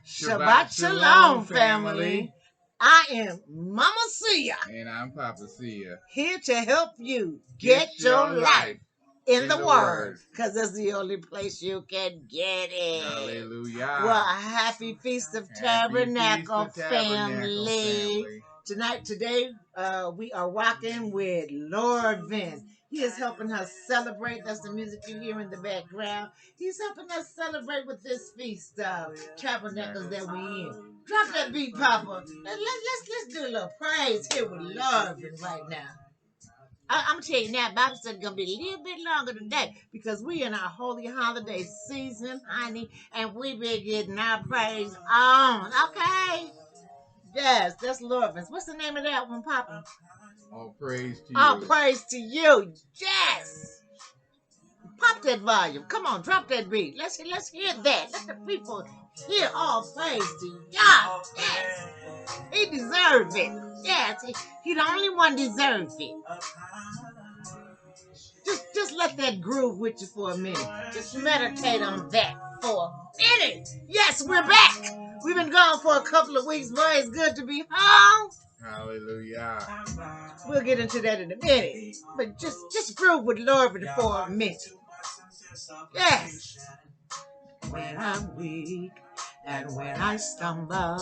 Shabbat Shalom, family. I am Mama Sia. And I'm Papa Sia. Here to help you get your life in the Word. Because that's the only place you can get it. Hallelujah. Well, a happy Feast of Tabernacle, family. Today, we are rocking with Lord Vince. He is helping us celebrate. That's the music you hear in the background. He's helping us celebrate with this Feast of Tabernacles that we in. Drop that beat, Papa. Let's do a little praise here with Lord Vince right now. I'm telling you now, Bible study gonna be a little bit longer today because we in our holy holiday season, honey, and we been getting our praise on. Okay. Yes, that's Lord Vince. What's the name of that one, Papa? All praise to you. All praise to you. Yes. Pop that volume. Come on, drop that beat. Let's hear that. Let the people hear all praise to God. Yes. He deserves it. Yes. He the only one deserves it. Just let that groove with you for a minute. Just meditate on that for a minute. Yes, we're back. We've been gone for a couple of weeks. Boy, it's good to be home. Hallelujah. We'll get into that in a minute. But just groove with Lord for a minute. Yes. When I'm weak and when I stumble,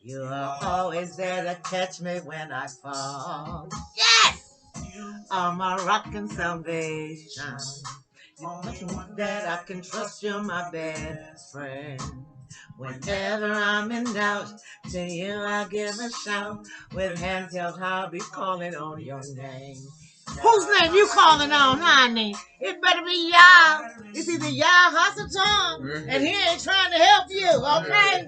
you are always there to catch me when I fall. Yes. Are my rock and salvation. That I can trust you're my best friend. Whenever I'm in doubt, to you I give a shout. With hands held high, I'll be calling on your name. Whose name you calling on, honey? It better be Yah. It's either Yah Hasatan, and he ain't trying to help you, okay?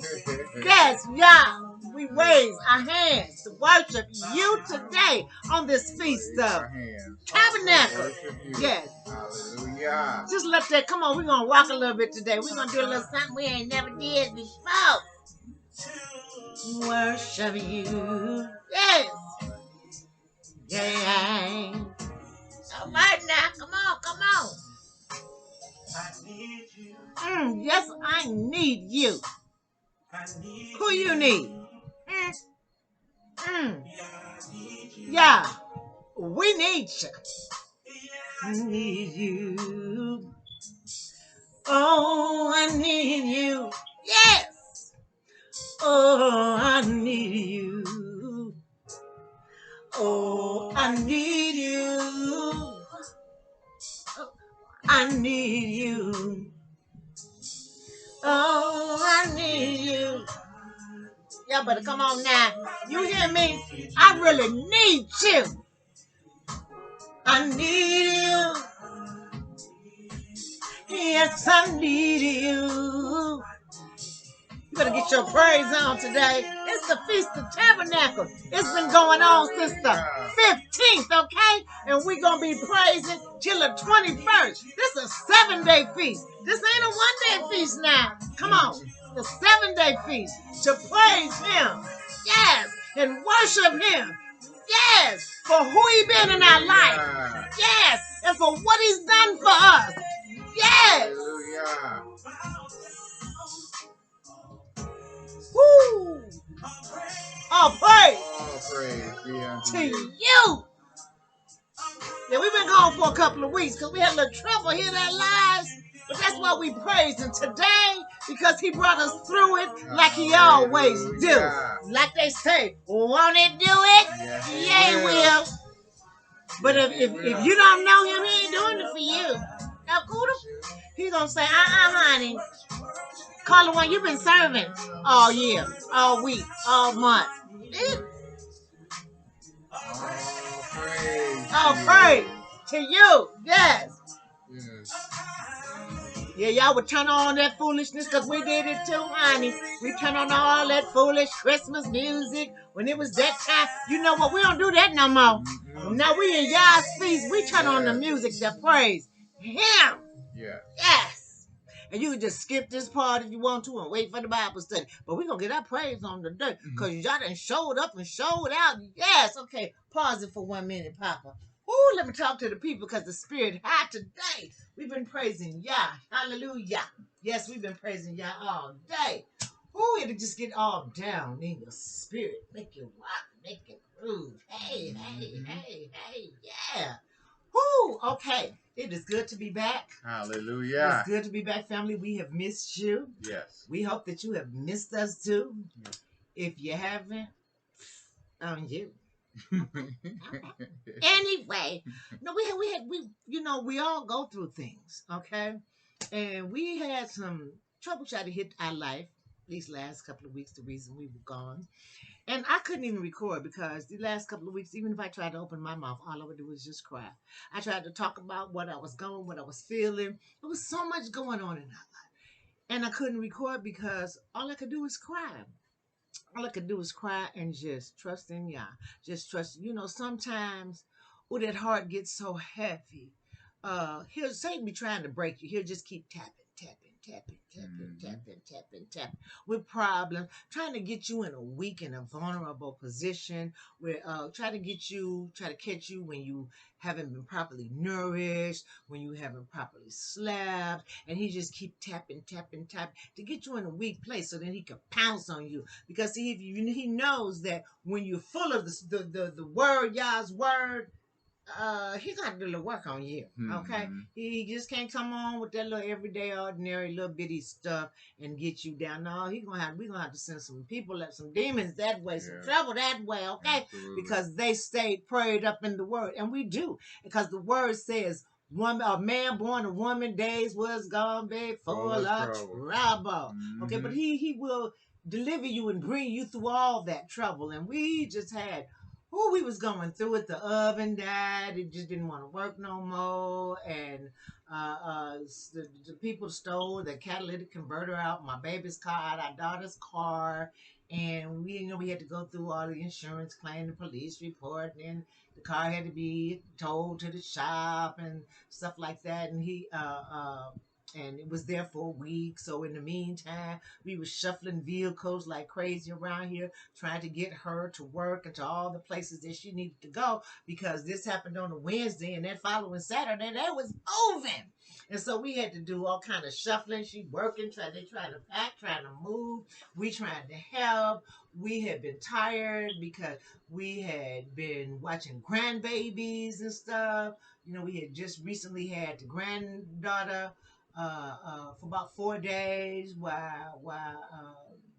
Yes, Yah. We raise our hands to worship you today on this feast of Tabernacle. Yes. Hallelujah. Just let that, come on, we're going to rock a little bit today. We're going to do a little something we ain't never did before. Worship you. Yes. Yeah. All right now, come on. I need you. Yes, I need you. Who you need? Yeah, we need you. I need you. Oh, I need you. Yes. Oh, I need you. Oh, I need you. I need you. Oh, I need you. Y'all better come on now. You hear me? I really need you. I need you. Yes, I need you. You better get your praise on today. It's the Feast of Tabernacle. It's been going on since the 15th, okay? And we're going to be praising till the 21st. This is a 7-day feast. This ain't a 1-day feast now. Come on. It's a 7-day feast to praise him. Yes. And worship him. Yes. For who he been in our life. Yes. And for what he's done for us. Yes. Hallelujah. Woo! All praise. All praise be unto to you. you. Yeah, we've been gone for a couple of weeks because we had a little trouble here in our lives. But that's why we praise him today, because he brought us through it like he always do. Like they say, won't it do it? Yes, yeah, it will. But if you don't know him, he ain't doing it for you. Now, Kuda, he's going to say, honey. Call the one you've been serving all year, all week, all month. All praise to you. Yes. Yeah, y'all would turn on that foolishness because we did it too, honey. We turn on all that foolish Christmas music when it was that time. You know what? We don't do that no more. Now we in Yah's feast. We turn on the music that praise him. Yeah. Yes. And you can just skip this part if you want to and wait for the Bible study. But we're going to get our praise on today because y'all done showed up and showed out. Yes. Okay. Pause it for 1 minute, Papa. Ooh, let me talk to the people because the spirit high today. We've been praising Yah. Hallelujah. Yes, we've been praising Yah all day. Oh, it'll just get all down in your spirit. Make you rock, make you groove. Hey, hey, Mhm. hey, hey, yeah. Whoo, okay. It is good to be back. It is Hallelujah. good to be back, family. We have missed you. Yes. We hope that you have missed us too. Yes. If you haven't, on you. Anyway, no, we all go through things, okay? And we had some trouble trying to hit our life these last couple of weeks, the reason we were gone. And I couldn't even record because the last couple of weeks, even if I tried to open my mouth, all I would do was just cry. I tried to talk about what I was going, what I was feeling. There was so much going on in our life. And I couldn't record because all I could do was cry. All I could do was cry and just trust in Yah. Just trust. Sometimes, that heart gets so heavy. He'll Satan be trying to break you. He'll just keep tapping, tapping, tapping, tapping, tapping, tapping, tapping with problems, trying to get you in a weak and a vulnerable position. Where try to catch you when you haven't been properly nourished, when you haven't properly slept, and he just keep tapping, tapping, tapping to get you in a weak place, so then he can pounce on you. Because see, he knows that when you're full of the word, Yah's word, he got to do a little work on you. Okay, he just can't come on with that little everyday, ordinary, little bitty stuff and get you down. No, we gonna have to send some people, some demons that way, some trouble that way. Okay, Absolutely. because they stayed prayed up in the word, and we do, because the word says, a man born a woman, days was gone be full of trouble. Okay, but he will deliver you and bring you through all that trouble. And we just had, we was going through it. The oven died. It just didn't want to work no more. And the people stole the catalytic converter out my baby's car, out our daughter's car. And we had to go through all the insurance claim, the police report, and the car had to be towed to the shop and stuff like that. And and it was there for a week. So in the meantime, we were shuffling vehicles like crazy around here, trying to get her to work and to all the places that she needed to go, because this happened on a Wednesday, and that following Saturday, that was moving. And so we had to do all kind of shuffling. She working, trying to pack, trying to move. We trying to help. We had been tired because we had been watching grandbabies and stuff. We had just recently had the granddaughter for about 4 days, while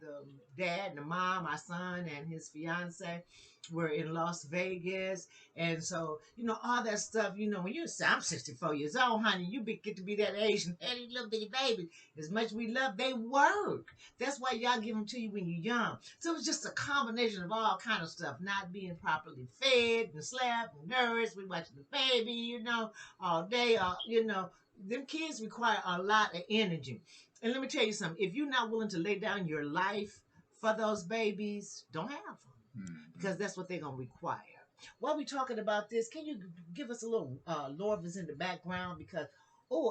the dad and the mom, my son and his fiance, were in Las Vegas. And so, all that stuff, when I'm 64 years old, honey, get to be that age, and that little bitty baby, as much we love, they work. That's why y'all give them to you when you're young. So it was just a combination of all kind of stuff, not being properly fed and slept and nourished. We watching the baby, all day, them kids require a lot of energy. And let me tell you something. If you're not willing to lay down your life for those babies, don't have them, because that's what they're going to require. While we talking about this, can you give us a little Lorvis in the background? Because,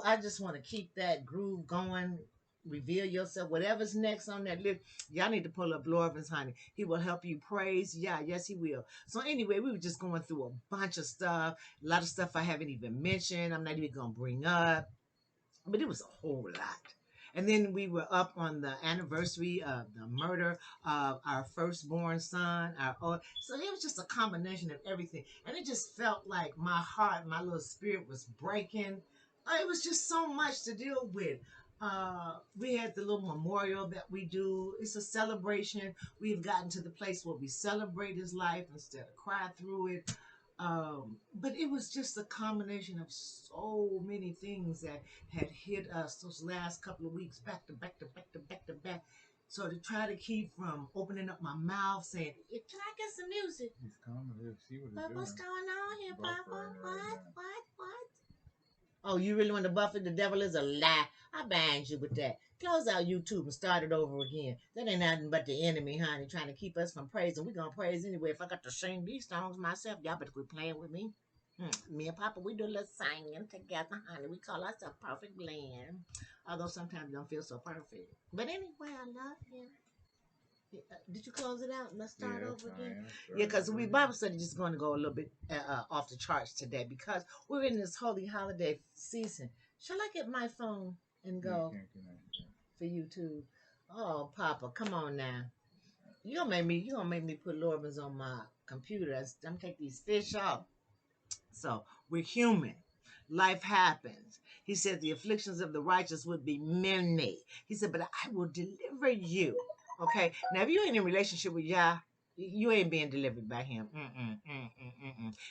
I just want to keep that groove going. Reveal yourself. Whatever's next on that list, y'all need to pull up Lorvis, honey. He will help you praise. Yeah, yes, he will. So anyway, we were just going through a bunch of stuff. A lot of stuff I haven't even mentioned. I'm not even going to bring up. But it was a whole lot. And then we were up on the anniversary of the murder of our firstborn son. So it was just a combination of everything. And it just felt like my heart, my little spirit was breaking. It was just so much to deal with. We had the little memorial that we do. It's a celebration. We've gotten to the place where we celebrate his life instead of cry through it. But it was just a combination of so many things that had hit us those last couple of weeks, back to back to back to back to back. So to try to keep from opening up my mouth saying, "Can I get some music?" He's coming. Let's see what he's doing. What's going on here, Papa? Buffering What? Oh, you really want to buff it? The devil is a lie. I bind you with that. Close out YouTube and start it over again. That ain't nothing but the enemy, honey, trying to keep us from praising. We're going to praise anyway. If I got to sing these songs myself, y'all better quit playing with me. Me and Papa, we do a little singing together, honey. We call ourselves Perfect Blend. Although sometimes it don't feel so perfect. But anyway, I love you. Did you close it out? Let's start over again. Yeah, because we Bible study just going to go a little bit off the charts today, because we're in this holy holiday season. Shall I get my phone and go for YouTube? Oh, Papa, come on now. You gonna make me put Lorman's on my computer. I'm take these fish off. So we're human. Life happens. He said the afflictions of the righteous would be many. He said, but I will deliver you. Okay. Now, if you ain't in a relationship with Yah, you ain't being delivered by him.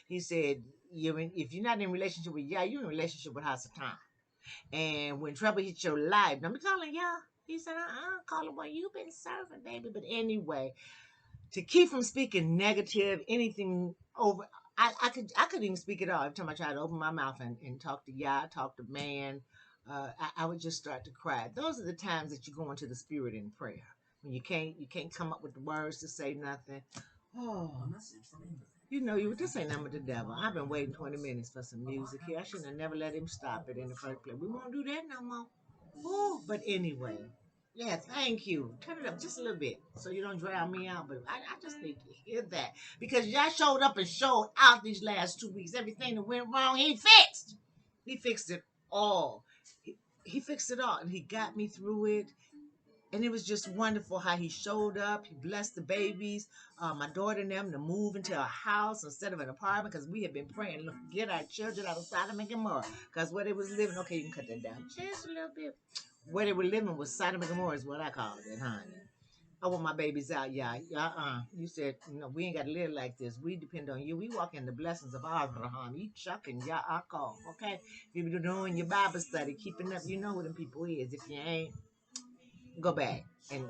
He said, if you're not in a relationship with Yah, you're in a relationship with Hasatan. And when trouble hits your life, don't be calling Yah. He said, call him what you've been serving, baby. But anyway, to keep from speaking negative, anything over. I couldn't even speak at all. Every time I tried to open my mouth and talk to Yah, talk to man, I would just start to cry. Those are the times that you go into the spirit in prayer when you can't come up with the words to say nothing. Oh, this ain't nothing but the devil. I've been waiting 20 minutes for some music here. I shouldn't have never let him stop it in the first place. We won't do that no more. Oh, but anyway. Yeah, thank you. Turn it up just a little bit so you don't drown me out. But I just need to hear that. Because y'all showed up and showed out these last 2 weeks. Everything that went wrong, he fixed. He fixed it all. He fixed it all. And he got me through it. And it was just wonderful how he showed up. He blessed the babies, my daughter and them to move into a house instead of an apartment because we had been praying, look, get our children out of Sodom and Gomorrah. Because where they was living, okay, you can cut that down just a little bit. Where they were living was Sodom and Gomorrah is what I called it, honey. I want my babies out, yeah. You said, we ain't got to live like this. We depend on you. We walk in the blessings of Abraham. You chucking, yeah, I call, okay? If you're doing your Bible study, keeping up, you know who them people is. If you ain't, go back and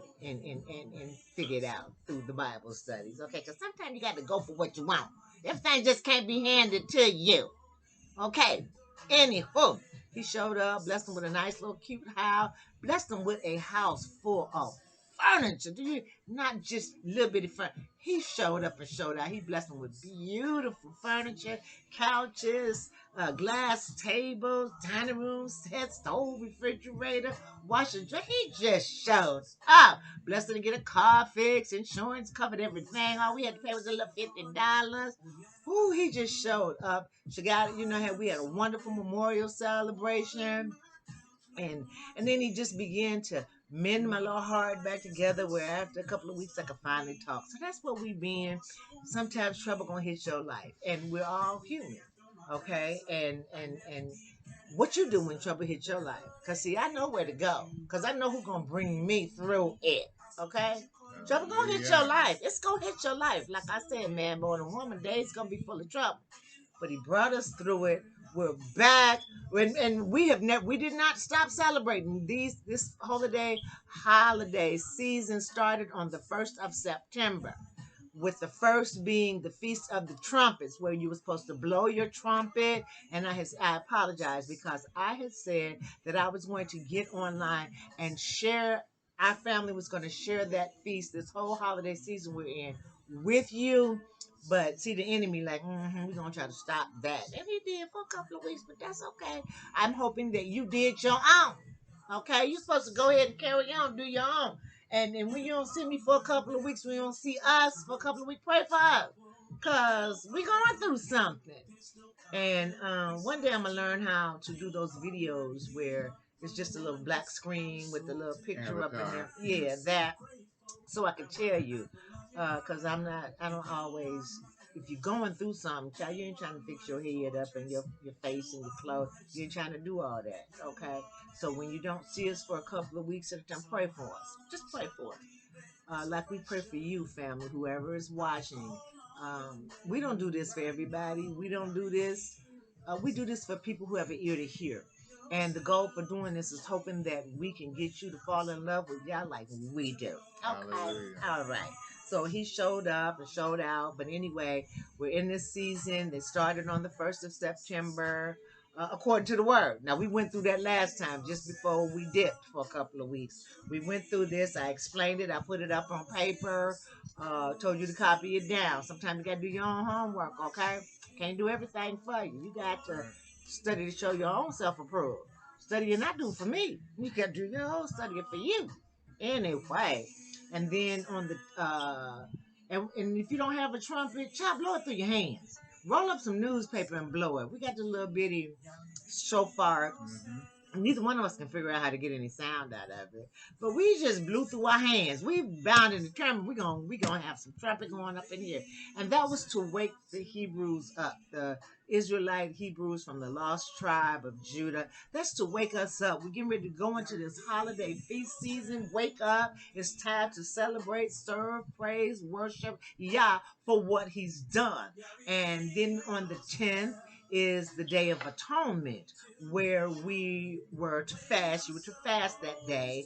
figure it out through the Bible studies, okay? Because sometimes you got to go for what you want. Everything just can't be handed to you, okay? Anywho, he showed up, blessed him with a nice little cute house, blessed him with a house full of furniture. Do you not just little bitty furniture? He showed up and showed out. He blessed him with beautiful furniture, couches, glass tables, dining room set, stove, refrigerator, washer, dryer. He just showed up. Blessed him to get a car fixed, insurance covered everything. All we had to pay was a little $50. Ooh, he just showed up. She got, we had a wonderful memorial celebration. And then he just began to mend my little heart back together where after a couple of weeks I could finally talk. So that's what we've been. Sometimes trouble gonna hit your life. And we're all human. Okay? And what you do when trouble hits your life. Cause see, I know where to go. Cause I know who's gonna bring me through it. Okay? Trouble gonna hit your life. It's gonna hit your life. Like I said, man, more than woman, days gonna be full of trouble. But he brought us through it. We're back, and we did not stop celebrating this holiday season started on the 1st of September, with the first being the Feast of the Trumpets, where you were supposed to blow your trumpet. And I apologize because I had said that I was going to get online and share. Our family was going to share that feast this whole holiday season we're in with you. But see, the enemy like, we're going to try to stop that. And he did for a couple of weeks, but that's okay. I'm hoping that you did your own. Okay? You're supposed to go ahead and carry on, do your own. And when you don't see me for a couple of weeks, when you don't see us for a couple of weeks, pray for us. Because we're going through something. And one day I'm going to learn how to do those videos where it's just a little black screen with a little picture up in there. Yeah, that. So I can tell you. Because I don't always, if you're going through something, child, you ain't trying to fix your head up and your face and your clothes. You ain't trying to do all that, okay? So when you don't see us for a couple of weeks at a time, pray for us. Just pray for us. Like we pray for you, family, whoever is watching. We don't do this for everybody. We don't do this. We do this for people who have an ear to hear. And the goal for doing this is hoping that we can get you to fall in love with y'all like we do. Okay? Hallelujah. All right. So he showed up and showed out. But anyway, we're in this season that started on the 1st of September. According to the word. Now, we went through that last time just before we dipped for a couple of weeks. We went through this. I explained it. I put it up on paper. Told you to copy it down. Sometimes you got to do your own homework, okay? Can't do everything for you. You got to study to show your own self-approval. Study and not do for me. You got to do your own study for you. Anyway. And then on the... and if you don't have a trumpet, blow it through your hands. Roll up some newspaper and blow it. We got the little bitty shofar Neither one of us can figure out how to get any sound out of it. But we just blew through our hands. We bound and determined we gonna have some trumpet going up in here. And that was to wake the Hebrews up, the Israelite Hebrews from the lost tribe of Judah. That's to wake us up. We're getting ready to go into this holiday feast season. Wake up. It's time to celebrate, serve, praise, worship Yah for what he's done. And then on the 10th is the Day of Atonement, where we were to fast. You were to fast that day,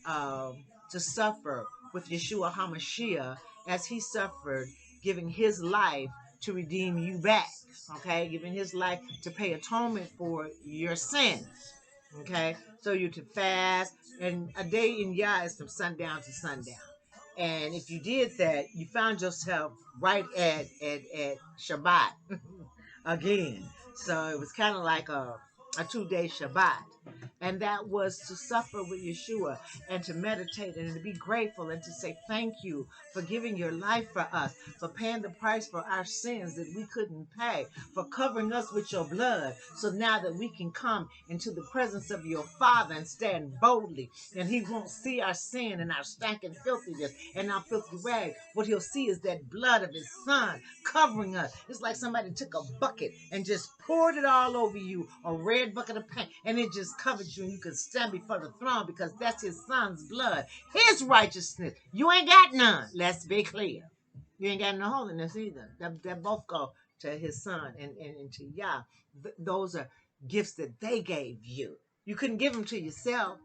to suffer with Yeshua HaMashiach as he suffered, giving his life to redeem you back. Okay, giving his life to pay atonement for your sins. Okay, so you're to fast, and a day in Yah is from sundown to sundown. And if you did that, you found yourself right at Shabbat again. So it was kind of like a 2-day Shabbat. And that was to suffer with Yeshua and to meditate and to be grateful and to say thank you for giving your life for us, for paying the price for our sins that we couldn't pay, for covering us with your blood. So now that we can come into the presence of your Father and stand boldly, and he won't see our sin and our stinking filthiness and our filthy rags. What he'll see is that blood of his Son covering us. It's like somebody took a bucket and just poured it all over you, a red bucket of paint, and it just covered you, and you could stand before the throne because that's his Son's blood, his righteousness. You ain't got none. Let's be clear. You ain't got no holiness either. That both go to his Son and to Yah. Those are gifts that they gave you. You couldn't give them to yourself.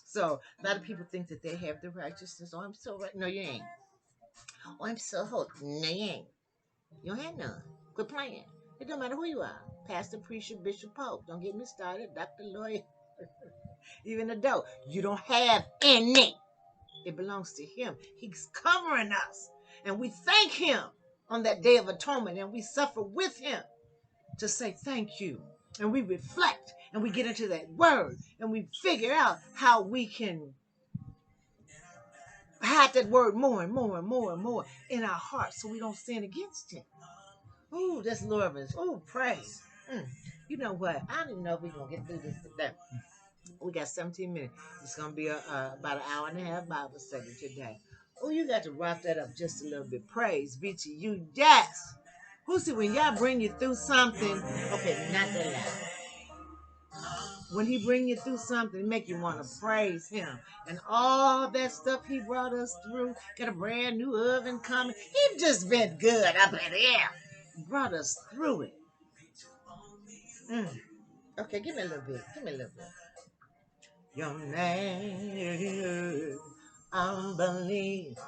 So a lot of people think that they have the righteousness. Oh, I'm so right. No, you ain't. Oh, I'm so holy. No, you ain't. You don't have none. Quit playing. It don't matter who you are. Pastor, preacher, bishop, pope. Don't get me started. Doctor, lawyer, even a dope. You don't have any. It belongs to him. He's covering us. And we thank him on that day of atonement. And we suffer with him to say thank you. And we reflect. And we get into that word. And we figure out how we can hide that word more and more and more and more in our hearts so we don't sin against him. Ooh, that's Lord's. Ooh, praise. You know what? I don't even know if we're going to get through this today. We got 17 minutes. It's going to be about an hour and a half Bible study today. Oh, you got to wrap that up just a little bit. Praise be to you. Yes. Who see when y'all bring you through something? Okay, not that loud. When he bring you through something, it make you want to praise him. And all that stuff he brought us through, got a brand new oven coming. He just been good up in here. Brought us through it. Okay, give me a little bit. Give me a little bit. Your name, unbelief.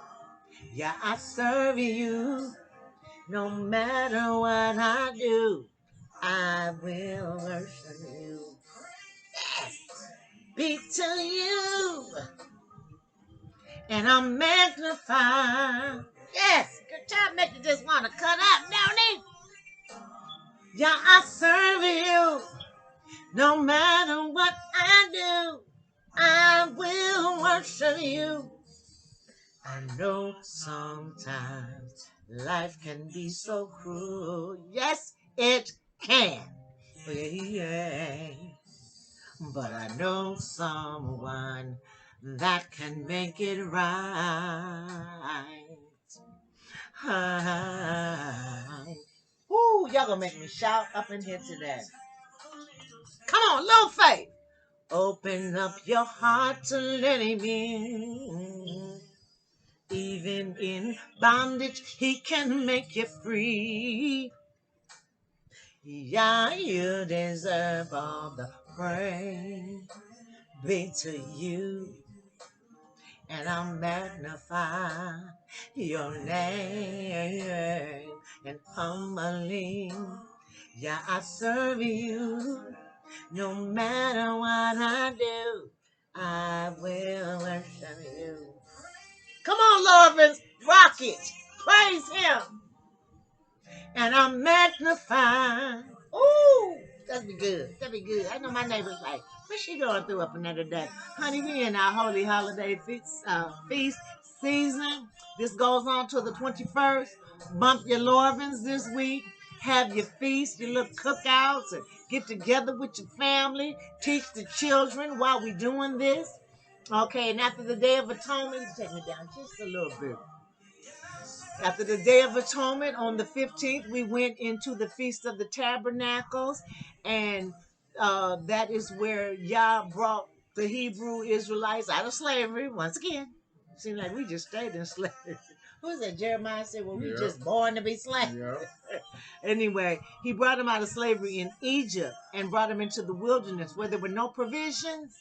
Yeah, I serve you. No matter what I do, I will worship you. Yes. Be to you. And I'm magnified. Yes, good time make you just want to cut up, don't it? Yeah, I serve you. No matter what I do, I will worship you. I know sometimes life can be so cruel. Yes, it can. Yeah. But I know someone that can make it right. Woo, y'all gonna make me shout up in here today. Come on, little faith. Open up your heart to let him in. Even in bondage, he can make you free. Yeah, you deserve all the praise. Be to you. And I'll magnify your name and humbly. Yeah, I serve you. No matter what I do, I will worship you. Come on, Lord, rock it. Praise him. And I'm magnified. Ooh, that'd be good. That'd be good. I know my neighbor's like, what's she going through up another day? Honey, we in our holy holiday feast season. This goes on to the 21st. Bump your Lorvins this week. have your feast, your little cookouts, and get together with your family. Teach the children while we're doing this. Okay, and after the Day of Atonement, you take me down just a little bit. After the Day of Atonement on the 15th, we went into the Feast of the Tabernacles, and that is where Yah brought the Hebrew Israelites out of slavery once again. Seems like we just stayed in slavery. Who is that? Jeremiah said, well, we just born to be slaves. Yep. Anyway, he brought them out of slavery in Egypt and brought them into the wilderness where there were no provisions,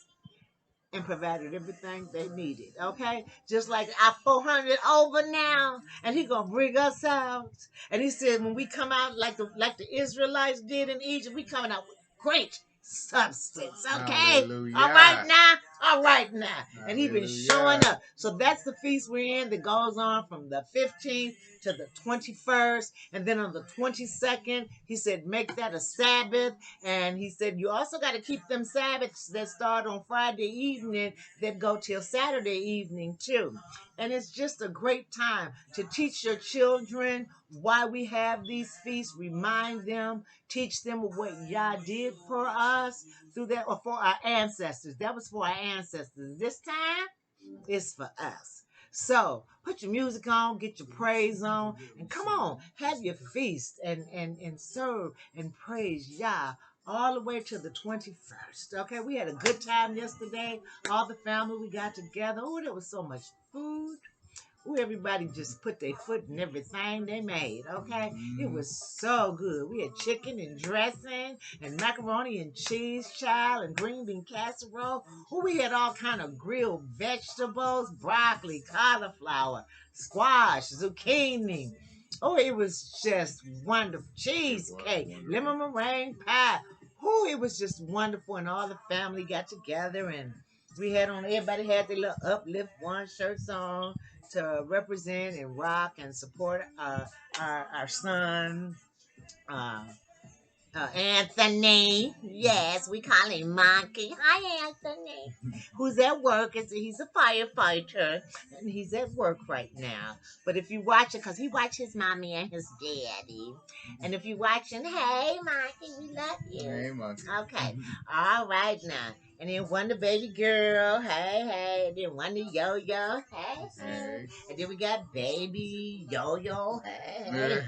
and provided everything they needed. Okay, just like our 400 over now, and he gonna bring us out. And he said, when we come out like the Israelites did in Egypt, we coming out with great substance. Okay, Hallelujah. all right now. All right now. Hallelujah. And he been showing up. So that's the feast we're in that goes on from the 15th to the 21st. And then on the 22nd, he said, make that a Sabbath. And he said, you also got to keep them Sabbaths that start on Friday evening that go till Saturday evening too. And it's just a great time to teach your children why we have these feasts, remind them, teach them what Yah did for us through that, or for our ancestors. That was for our ancestors. This time, it's for us. So put your music on, get your praise on, and come on, have your feast and serve and praise Yah all the way to the 21st. Okay, we had a good time yesterday. All the family, we got together. Oh, there was so much food. Ooh, everybody just put their foot in everything they made, okay? It was so good. We had chicken and dressing and macaroni and cheese, child, and green bean casserole. Ooh, we had all kind of grilled vegetables, broccoli, cauliflower, squash, zucchini. Oh, it was just wonderful. Cheesecake, lemon meringue pie. Oh, it was just wonderful, and all the family got together, and we had on, everybody had their little Uplift One shirts on to represent and rock and support our son, Anthony. Yes, we call him Monkey. Hi, Anthony. Who's at work? He's a firefighter, and he's at work right now. But if you watch it, because he watches mommy and his daddy. And if you watching, hey, Monkey, we love you. Hey, Monkey. Okay. All right now. And then one the baby girl, hey. And then one the yo-yo, hey. And then we got baby yo-yo, hey.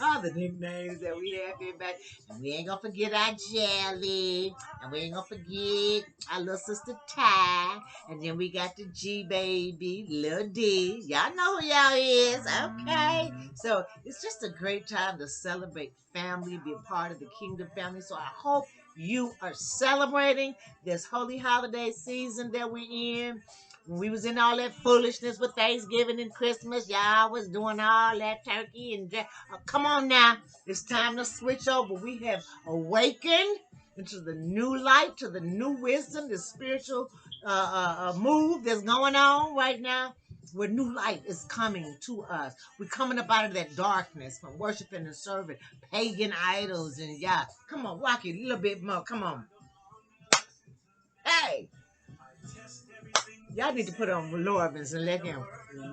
All the nicknames that we have here back. And we ain't gonna forget our Jelly. And we ain't gonna forget our little sister Ty. And then we got the G baby, Lil D. Y'all know who y'all is, okay? So it's just a great time to celebrate family, be a part of the Kingdom family. So I hope you are celebrating this holy holiday season that we're in. When we was in all that foolishness with Thanksgiving and Christmas, y'all was doing all that turkey and come on now. It's time to switch over. We have awakened into the new light, to the new wisdom, the spiritual move that's going on right now, where new light is coming to us. We're coming up out of that darkness from worshiping and serving pagan idols and Yah. Come on, rock it a little bit more. Come on. Hey. Y'all need to put on Lorvins and let him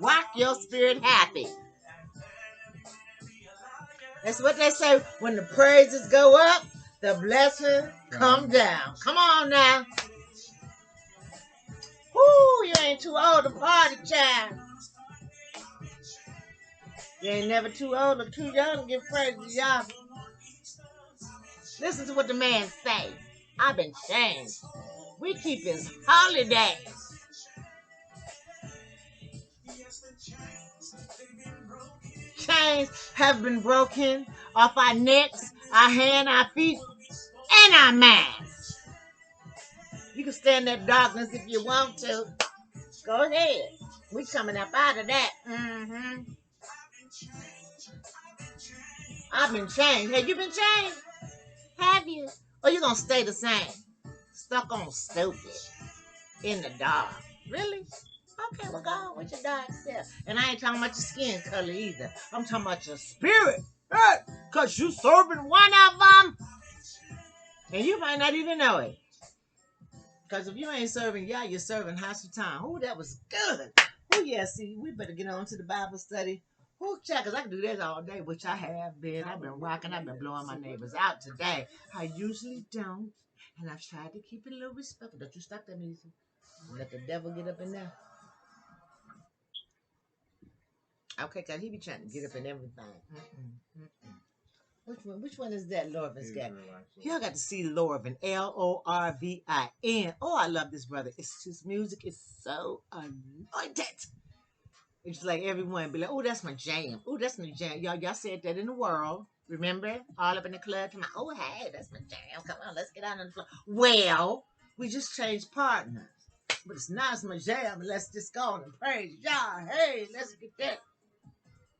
rock your spirit happy. That's what they say. When the praises go up, the blessings come down. Come on now. Woo, you ain't too old to party, child. You ain't never too old or too young to give praise to y'all. Listen to what the man say. I've been changed. We keep his holidays. Chains have been broken off our necks, our hand, our feet, and our minds. You can stay in that darkness if you want to. Go ahead. We coming up out of that. I've been changed. Have you been changed? Have you? Or you gonna stay the same? Stuck on stupid. In the dark. Really? Okay, well, go on with your dark self. And I ain't talking about your skin color either. I'm talking about your spirit. Hey, because you serving one of them. And you might not even know it. Because if you ain't serving Yah, you're serving Hasatan. Oh, that was good. Oh, yeah, see, we better get on to the Bible study Who check? Cause I can do that all day, which I have been. I've been rocking. I've been blowing my neighbors out today. I usually don't, and I've tried to keep it a little respectful. Don't you stop that music. Let the devil get up in there. Okay, cause he be trying to get up in everything. Which one is that Lorvin's got? Y'all got to see Lorvin. Lorvin. Oh, I love this brother. It's his music is so anointed. It's like everyone be like, oh, that's my jam. Oh, that's my jam. Y'all said that in the world. Remember? All up in the club. Come on. Oh, hey, that's my jam. Come on, let's get out on the floor. Well, we just changed partners. But it's not as my jam. Let's just go on and praise y'all. Hey, let's get that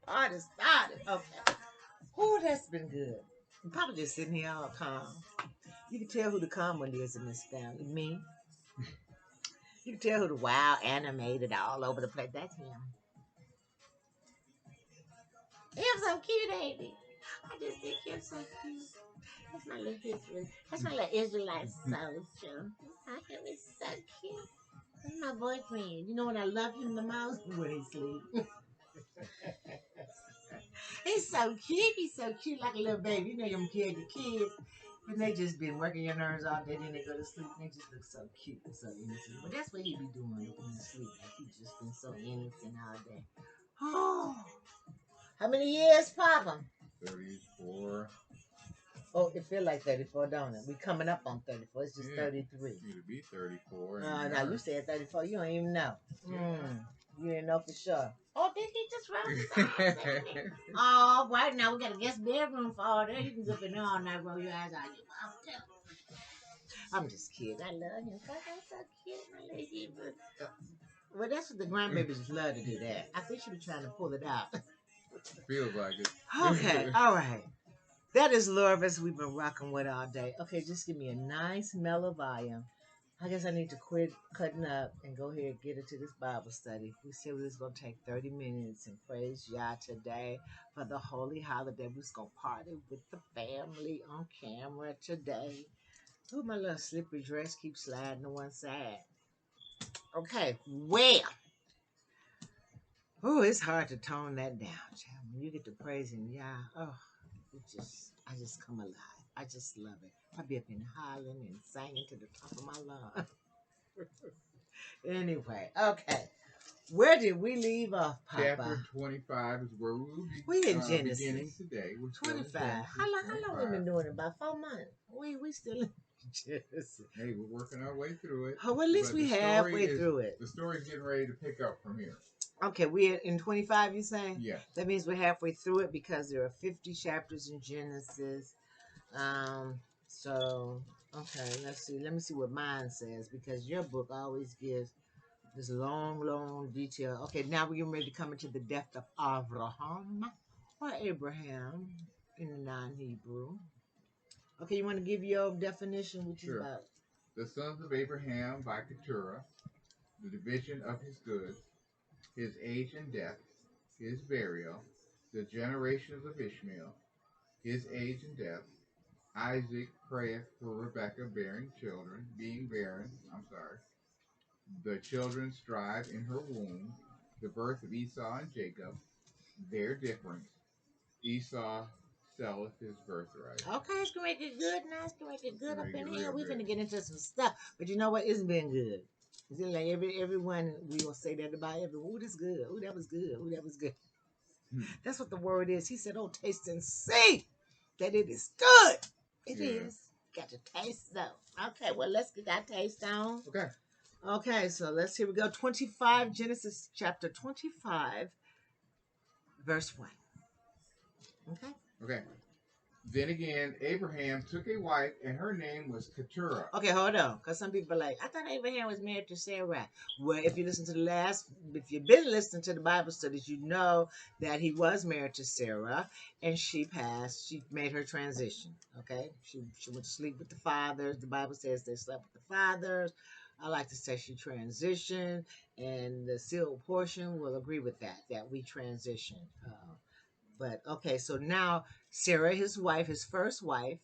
party started. Okay. Oh, that's been good. I'm probably just sitting here all calm. You can tell who the calm one is in this family. Me. You can tell who the wild, animated, all over the place. That's him. Him's so cute, ain't he? I just think him so cute. That's my little history. That's my little Israelite soul show. Him is so cute. That's my boyfriend. You know when I love him the most? When he sleeps. He's so cute. He's so cute like a little baby. You know them kids. And they just been working your nerves all day, then they go to sleep and they just look so cute and so innocent. But that's what he be doing, looking to sleep. Like he just been so innocent all day. Oh, how many years, Papa? 34. Oh, it feel like 34, don't it? We coming up on 34. It's just 33. It'll be 34. Now you said 34. You don't even know. You didn't know for sure. Oh, did he just roll his eyes? Oh, right now we got a guest bedroom for all that. You can go up in there all night, roll your eyes out. I'm just kidding. I love him. I'm so cute, my lady. Well, that's what the grandbabies love to do that. I think she be trying to pull it out. Feels like it. Okay, all right. That is Lorvis we've been rocking with all day. Okay, just give me a nice mellow volume. I guess I need to quit cutting up and go ahead and get into this Bible study. We said we was going to take 30 minutes and praise Yah today for the holy holiday. We was going to party with the family on camera today. Oh, my little slippery dress keeps sliding to one side. Okay, well. Oh, it's hard to tone that down, child. When you get to praising Yah, I just come alive. I just love it. I be up and hollering and singing to the top of my lungs. Anyway, okay. Where did we leave off, Papa? Chapter 25 is where we will be Genesis. beginning today. 25. How long we been doing it? About 4 months. We still in Genesis. Hey, we're working our way through it. Oh, well, at least we halfway through it. The story's getting ready to pick up from here. Okay, we're in 25, you saying? Yeah. That means we're halfway through it because there are 50 chapters in Genesis. Okay, let's see. Let me see what mine says because your book always gives this long detail. Okay, now we're getting ready to come into the death of Abraham or Abraham in the non-Hebrew. Okay, you want to give your definition, which is about the sons of Abraham by Keturah, the division of his goods, his age and death, his burial, the generations of Ishmael, his age and death. Isaac prayeth for Rebekah being barren. The children strive in her womb. The birth of Esau and Jacob, their difference. Esau selleth his birthright. Okay, it's going to get good now. It's going to get good up in here. We're going to get into some stuff. But you know what? It's been good. It's like everyone, we will say that about everyone. Oh, that's good. Oh, that was good. Oh, that was good. That's what the word is. He said, oh, taste and see that it is good. It is. Got your taste though. Okay, well, let's get that taste on. Okay, so here we go. 25, Genesis chapter 25, verse 1. Okay. Then again, Abraham took a wife, and her name was Keturah. Okay, hold on, because some people are like, I thought Abraham was married to Sarah. Well, if you've been listening to the Bible studies, you know that he was married to Sarah, and she made her transition, okay? She went to sleep with the fathers. The Bible says they slept with the fathers. I like to say she transitioned, and the sealed portion will agree with that we transitioned. But okay, so now Sarah, his wife, his first wife,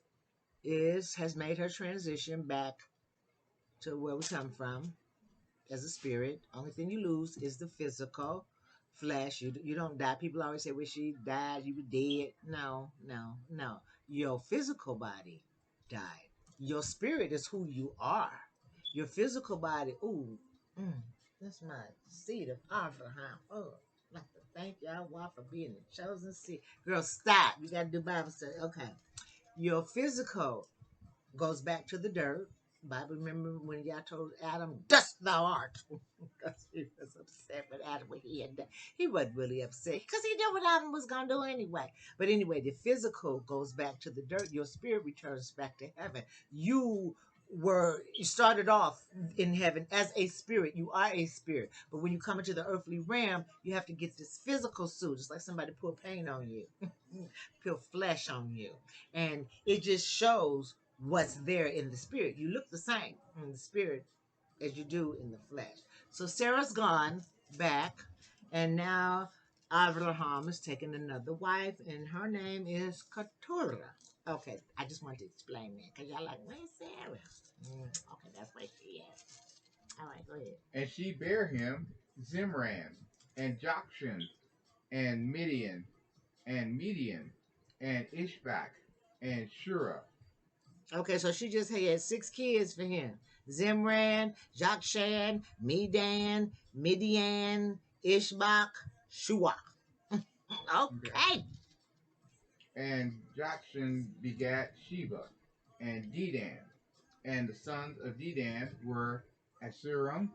has made her transition back to where we come from as a spirit. Only thing you lose is the physical. flesh. You don't die. People always say, "Well, she died. You were dead." No, no, no. Your physical body died. Your spirit is who you are. Your physical body. Ooh, that's my seed of Abraham. Oh, I'd like to thank y'all for being the chosen seed. Girl, stop. You gotta do Bible study. Okay. Your physical goes back to the dirt. Bible, remember when y'all told Adam, "Dust thou art," because he was upset with Adam what he had done. He wasn't really upset because he knew what Adam was gonna do anyway. But anyway, the physical goes back to the dirt. Your spirit returns back to heaven. You started off in heaven as a spirit. You are a spirit, but when you come into the earthly realm, you have to get this physical suit. It's like somebody put paint on you, put flesh on you, and it just shows what's there in the spirit. You look the same in the spirit as you do in the flesh. So Sarah's gone back, and now Abraham is taking another wife, and her name is Keturah. Okay, I just wanted to explain that because y'all like, where's Sarah? Okay, that's where she is. All right, go ahead. And she bare him Zimran, and Jokshan, and Midian, and Ishbak, and Shura. Okay, so she just had 6 kids for him. Zimran, Jokshan, Medan, Midian, Ishbak, Shuach. Okay. And Jokshan begat Sheba, and Dedan. And the sons of Dedan were Asuram,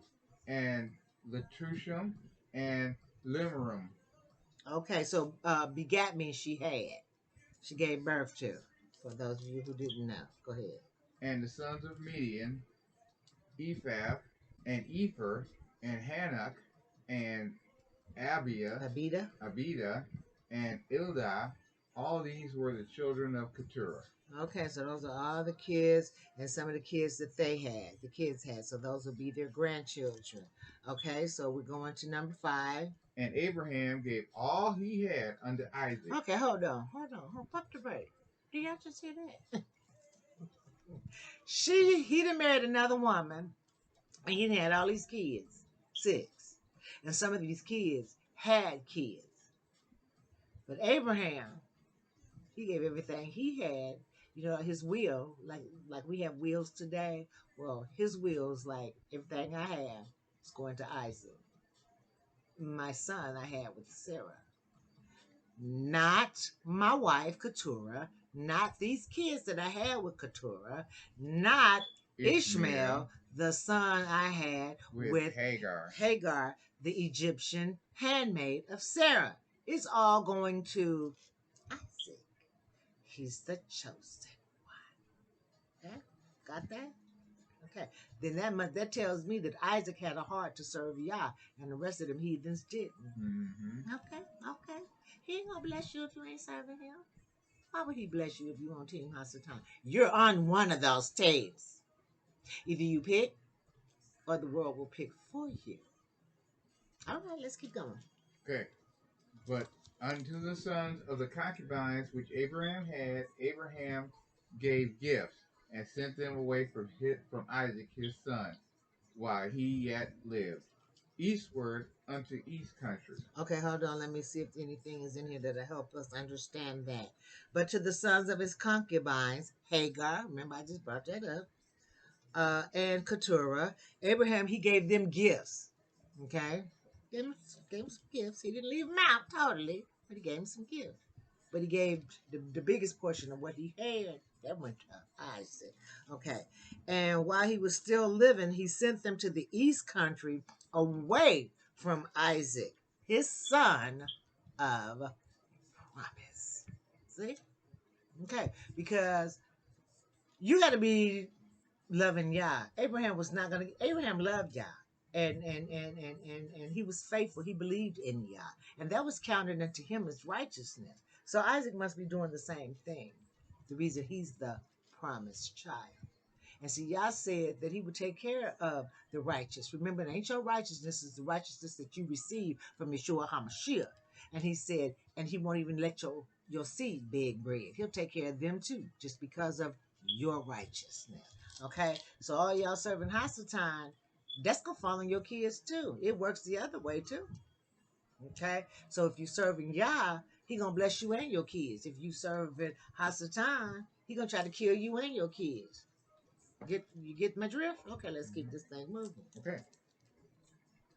and Letushim, and Limerim. Okay, so begat means she had. She gave birth to. For those of you who didn't know. Go ahead. And the sons of Midian, Ephah, and Epher, and Hanok, and Abida. Abida, and Ildah. All these were the children of Keturah. Okay, so those are all the kids and some of the kids that the kids had. So those will be their grandchildren. Okay, so we're going to number 5. And Abraham gave all he had unto Isaac. Okay, hold on. Fuck the break. Do y'all just hear that? He done married another woman, and he had all these kids, 6, and some of these kids had kids. But Abraham, he gave everything he had. His will, like we have wills today. Well, his will's like everything I have is going to Isaac, my son I had with Sarah. Not my wife, Keturah, not these kids that I had with Keturah, not Ishmael, the son I had with Hagar, the Egyptian handmaid of Sarah. It's all going to Isaac. He's the chosen one. Okay? Got that? Okay. Then that tells me that Isaac had a heart to serve Yah, and the rest of them heathens didn't. Mm-hmm. Okay. He ain't gonna bless you if you ain't serving him. Why would he bless you if you on Team Hasatan? You're on one of those teams. Either you pick, or the world will pick for you. All right, let's keep going. Okay. But unto the sons of the concubines which Abraham had, Abraham gave gifts, and sent them away from Isaac his son, while he yet lived, eastward unto east country. Okay, hold on. Let me see if anything is in here that'll help us understand that. But to the sons of his concubines, Hagar, remember I just brought that up, and Keturah, Abraham, he gave them gifts. Okay? Gave him some gifts. He didn't leave them out totally, but he gave him some gifts. But he gave the biggest portion of what he had, that went to Isaac. Okay. And while he was still living, he sent them to the east country away from Isaac, his son of promise. See? Okay. Because you got to be loving Yah. Abraham loved Yah. And he was faithful. He believed in Yah. And that was counted unto him as righteousness. So Isaac must be doing the same thing. The reason he's the promised child. And see, Yah said that he would take care of the righteous. Remember, it ain't your righteousness, it's the righteousness that you receive from Yeshua HaMashiach. And he said, and he won't even let your seed beg bread. He'll take care of them too, just because of your righteousness. Okay? So all y'all serving Hasatan, that's going to fall on your kids too. It works the other way too. Okay, so if you serving Yah, he gonna bless you and your kids. If you serving Hasatan, he gonna try to kill you and your kids. You get my drift? Okay, let's keep this thing moving. Okay.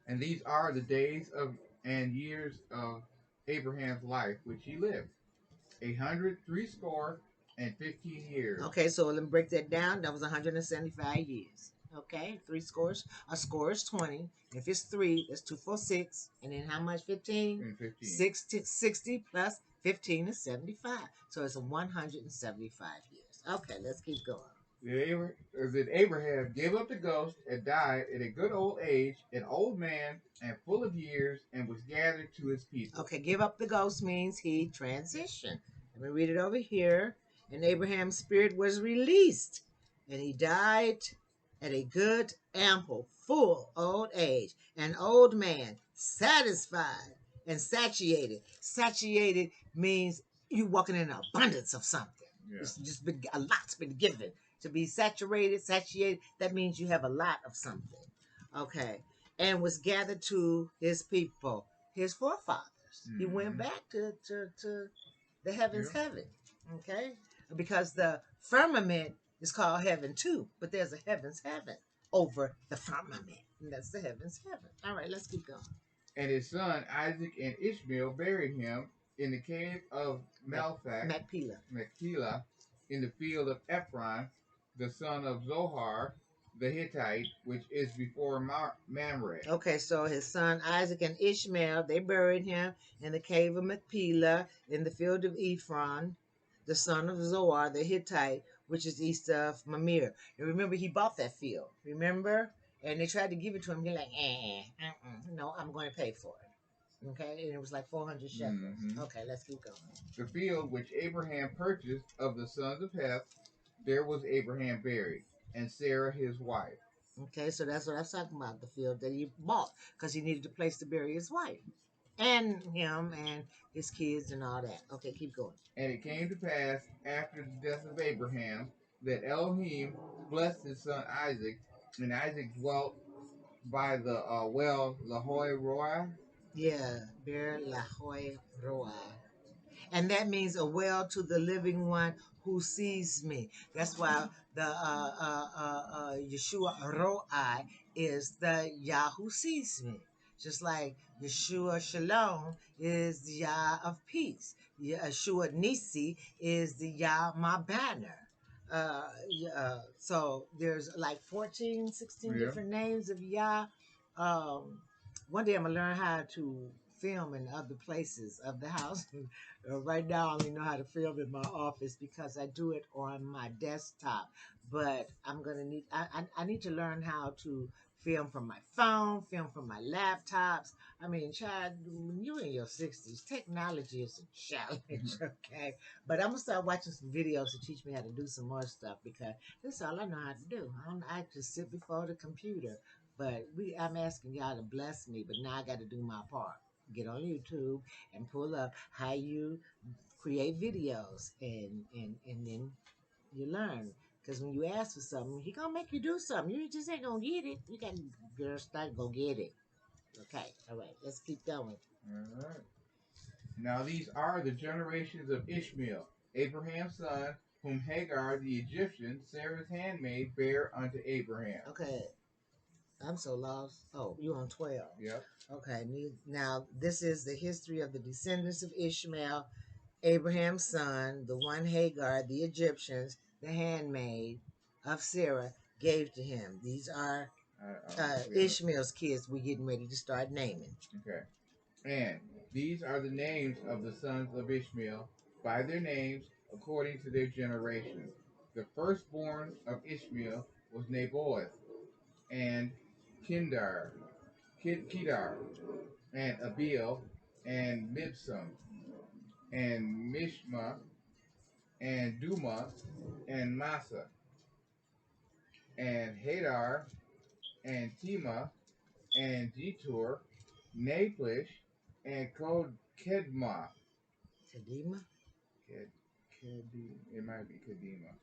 And these are the days of and years of Abraham's life which he lived, 100 3 score and 15 years. Okay, so let me break that down. That was 175 years. Okay, three scores. A score is 20. If it's three, that's 246. And then how much? 15? And 15. 60 plus 15 is 75. So it's 175 years. Okay, let's keep going. That Abraham gave up the ghost and died at a good old age, an old man and full of years, and was gathered to his people. Okay, give up the ghost means he transitioned. Let me read it over here. And Abraham's spirit was released, and he died at a good, ample, full old age, an old man, satisfied and satiated. Satiated means you walking in an abundance of something. Yeah. It's just been a lot's been given. To be saturated, satiated, that means you have a lot of something. Okay. And was gathered to his people, his forefathers. He went back to the heavens, heaven. Okay. Because the firmament is called heaven too, but there's a heaven's heaven over the firmament, and that's the heaven's heaven. All right, let's keep going. And his son Isaac and Ishmael buried him in the cave of Machpelah, in the field of Ephron, the son of Zohar, the Hittite, which is before Mamre. Okay, so his son Isaac and Ishmael, they buried him in the cave of Machpelah, in the field of Ephron, the son of Zohar, the Hittite, which is east of Mamre. And remember, he bought that field. Remember? And they tried to give it to him. He's like, no, I'm going to pay for it. Okay, and it was like 400 shekels. Okay, let's keep going. The field which Abraham purchased of the sons of Heth, there was Abraham buried, and Sarah his wife. Okay, so that's what I was talking about, the field that he bought, because he needed a place to bury his wife and him and his kids and all that. Okay, keep going. And it came to pass after the death of Abraham that Elohim blessed his son Isaac, and Isaac dwelt by the well Lahoi Roi. Yeah, Ber Lahoi Roi. And that means a well to the living one who sees me. That's why the Yeshua Roi is the Yah who sees me. Just like Yeshua Shalom is the Yah of peace. Yeshua Nisi is the Yah my banner. So there's like 14, 16 different names of Yah. One day I'm going to learn how to film in other places of the house. Right now, I only know how to film in my office because I do it on my desktop. But I'm gonna need I need to learn how to film from my phone, film from my laptops. I mean, child, when you're in your 60s, technology is a challenge, okay? But I'm gonna start watching some videos to teach me how to do some more stuff because this is all I know how to do. I just sit before the computer. But I'm asking y'all to bless me, but now I got to do my part. Get on YouTube and pull up how you create videos, and then you learn. Because when you ask for something, he gonna make you do something. You just ain't gonna get it. You got to girl start go get it. Okay, all right, let's keep going. All right. Now these are the generations of Ishmael, Abraham's son, whom Hagar the Egyptian, Sarah's handmaid, bare unto Abraham. Okay, I'm so lost. Oh, you on 12. Yep. Okay, now this is the history of the descendants of Ishmael, Abraham's son, the one Hagar, the Egyptians, the handmaid of Sarah, gave to him. These are Ishmael's kids we're getting ready to start naming. Okay. And these are the names of the sons of Ishmael, by their names, according to their generations. The firstborn of Ishmael was Naboth, and Kedar, and Abiel, and Mibsam, and Mishma, and Duma, and Massa, and Hadar, and Tema, and Jetur, Naplish, and Kedma. Kedema? It might be Kedema.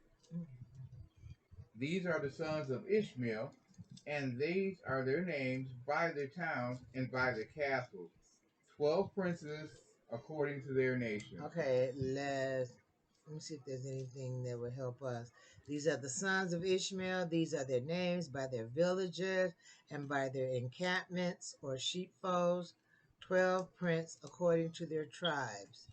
These are the sons of Ishmael, and these are their names by their towns and by their castles, 12 princes according to their nations. Okay, let me see if there's anything that would help us. These are the sons of Ishmael. These are their names by their villages and by their encampments or sheepfolds. 12 princes according to their tribes,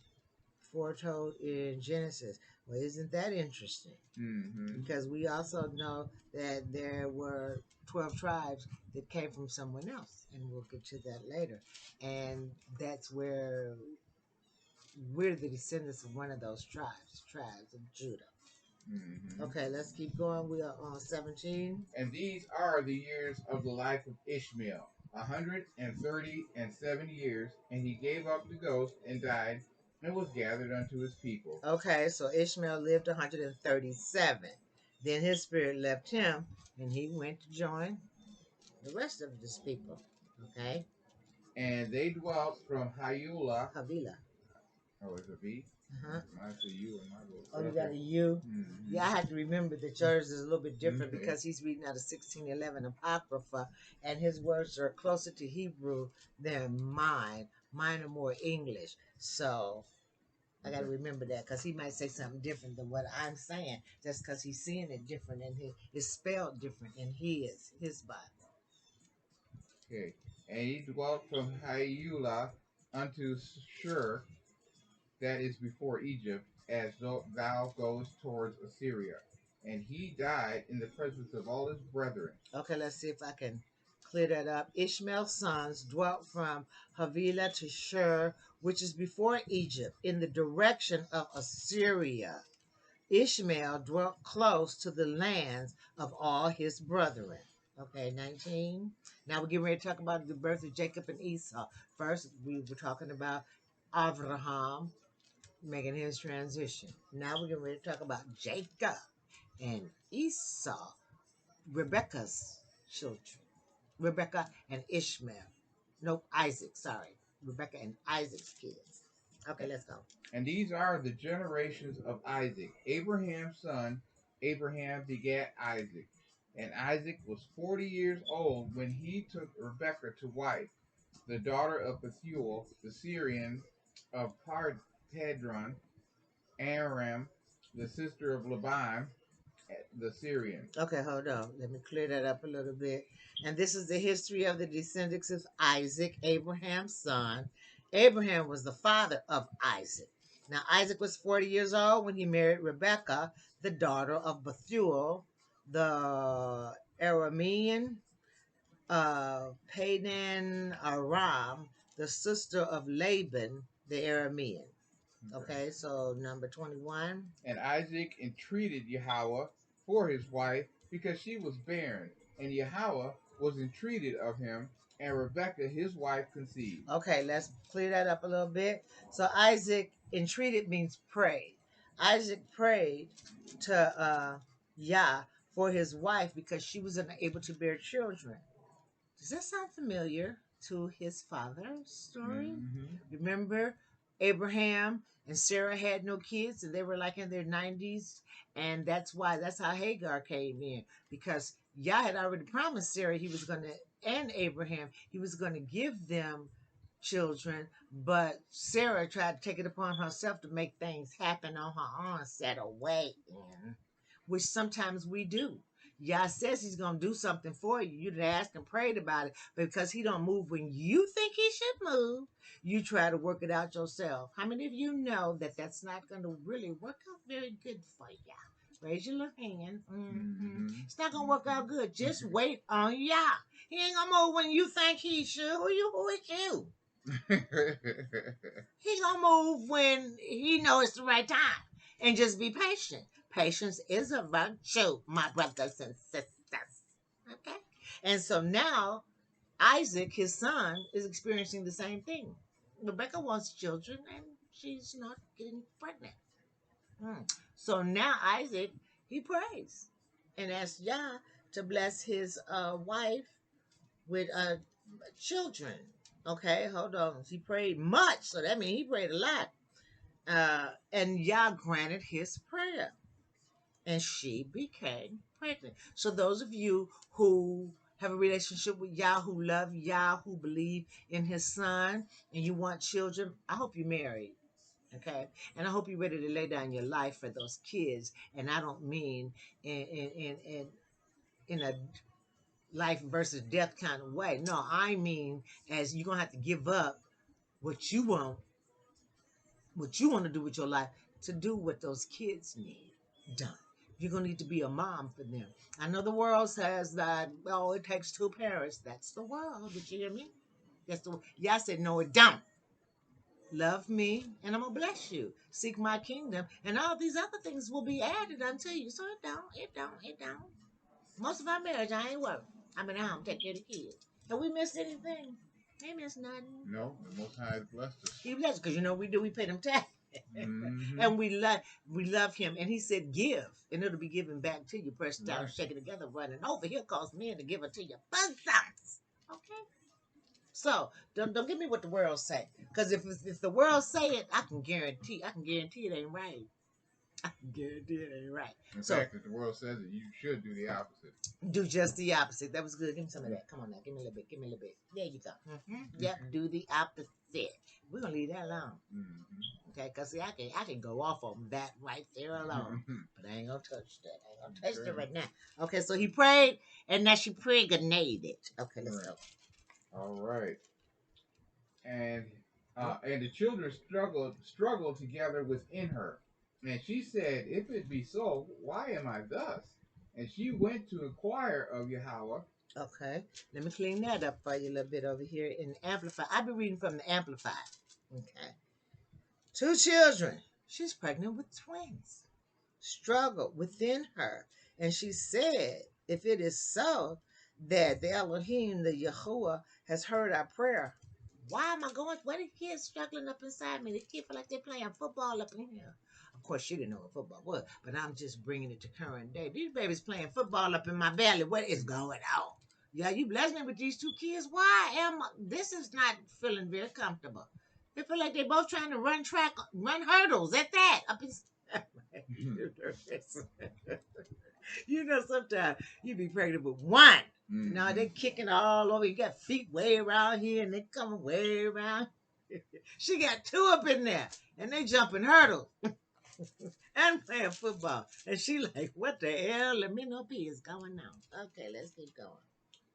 foretold in Genesis. Well, isn't that interesting? Mm-hmm. Because we also know that there were 12 tribes that came from someone else, and we'll get to that later. And that's where we're the descendants of one of those tribes of Judah. Mm-hmm. Okay, let's keep going. We are on 17. And these are the years of the life of Ishmael, 137 years, and he gave up the ghost and died, and was gathered unto his people. Okay, so Ishmael lived 137. Then his spirit left him, and he went to join the rest of his people. Okay, And they dwelt from Hayula. Havilah. Oh, is it a V? Uh-huh. Mine's a U in my book. Oh, you got a U? Mm-hmm. Yeah, I had to remember that yours is a little bit different Okay. because he's reading out of 1611 Apocrypha, and his words are closer to Hebrew than mine. Mine are more English. So I got to remember that because he might say something different than what I'm saying just because he's seeing it different and it's spelled different in his Bible. Okay. And he dwelt from Hayula unto Shur, that is before Egypt, as thou goest towards Assyria. And he died in the presence of all his brethren. Okay, let's see if I can clear that up. Ishmael's sons dwelt from Havilah to Shur, which is before Egypt, in the direction of Assyria. Ishmael dwelt close to the lands of all his brethren. Okay, 19. Now we're getting ready to talk about the birth of Jacob and Esau. First, we were talking about Abraham making his transition. Now we're getting ready to talk about Jacob and Esau, Rebecca's children. Rebecca and Ishmael. No, Isaac, sorry. Rebecca and Isaac's kids. Okay, let's go. And these are the generations of Isaac. Abraham's son, Abraham begat Isaac. And Isaac was 40 years old when he took Rebekah to wife, the daughter of Bethuel, the Syrian of Padron, Aram, the sister of Laban, the Syrian. Okay, hold on. Let me clear that up a little bit. And this is the history of the descendants of Isaac, Abraham's son. Abraham was the father of Isaac. Now, Isaac was 40 years old when he married Rebekah, the daughter of Bethuel, the Aramean, Padan Aram, the sister of Laban, the Aramean. Okay, so number 21. And Isaac entreated Yahweh for his wife because she was barren, and Yahweh was entreated of him, and Rebekah his wife conceived. Okay, let's clear that up a little bit. So Isaac entreated means prayed. Isaac prayed to Yah for his wife because she was unable to bear children. Does that sound familiar to his father's story? Mm-hmm. Remember, Abraham and Sarah had no kids, and they were like in their 90s, and that's how Hagar came in because Yah had already promised Sarah he was going to and Abraham he was going to give them children, but Sarah tried to take it upon herself to make things happen on her own instead of waiting, which sometimes we do. Yah says he's gonna do something for you. You'd ask and prayed about it, but because he don't move when you think he should move, you try to work it out yourself. How many of you know that that's not gonna really work out very good for you? Raise your little hand. Mm-hmm. It's not gonna work out good. Just wait on Yah. He ain't gonna move when you think he should. Who is you? He gonna move when he knows it's the right time. And just be patient. Patience is a virtue, my brothers and sisters. Okay? And so now Isaac, his son, is experiencing the same thing. Rebecca wants children and she's not getting pregnant. So now Isaac, he prays and asks Yah to bless his wife with children. Okay, hold on. He prayed much, so that means he prayed a lot. And Yah granted his prayer, and she became pregnant. So those of you who have a relationship with Yah, who love Yah, who believe in his son, and you want children, I hope you're married. Okay, and I hope you're ready to lay down your life for those kids. And I don't mean in a life versus death kind of way. No, I mean as you're gonna have to give up what you want to do with your life to do what those kids need done. You're gonna need to be a mom for them. I know the world says that, oh, it takes two parents. That's the world. Did you hear me? That's the yeah. I said no, it don't. Love me, and I'm gonna bless you. Seek my kingdom, and all these other things will be added unto you. So it don't, it don't, it don't. Most of our marriage, I ain't working. I'm at home, take care of the kids. Have we missed anything? Ain't missed nothing. No, the Most High has blessed us. He blessed because you know we do. We pay them tax, and we love him. And he said, "Give, and it'll be given back to you. Pressed down, Right. shaking together, running over. He'll cause men to give it to you. Bosoms. Okay. So don't give me what the world say, because if the world say it, I can guarantee it ain't right. I can guarantee it ain't right. In So fact, if the world says it, you should do the opposite. do just the opposite. That was good. Give me some of that. Come on now. Give me a little bit. Give me a little bit. There you go. Yep. Do the opposite. We're gonna leave that alone. Okay. Cause see, I can go off on that right there alone, but I ain't gonna touch that. I ain't gonna touch that right now. Okay. So he prayed, and now she pregnated. Okay. Let's go. All right. And the children struggled together within her. And she said, "If it be so, why am I thus?" And she went to inquire of Yahweh. Okay, let me clean that up for you a little bit over here in the Amplified. I'll be reading from the Amplified. Okay. 2 children. She's pregnant with twins. Struggled within her. And she said, if it is so that the Elohim, the Yahuwah, has heard our prayer, why am I going? What are kids struggling up inside me? The kids feel like they're playing football up in here. Of course, she didn't know what football was, but I'm just bringing it to current day. These babies playing football up in my belly. What is going on? Yeah, you blessed me with these 2 kids. Why am I? This is not feeling very comfortable. They feel like they're both trying to run hurdles at that. Up in, you know, sometimes you be pregnant with one. Now they kicking all over. You got feet way around here, and they coming way around. She got 2 up in there, and they jumping hurdles and playing football. And she like, what the hell? Let me know P is going on. Okay, let's keep going.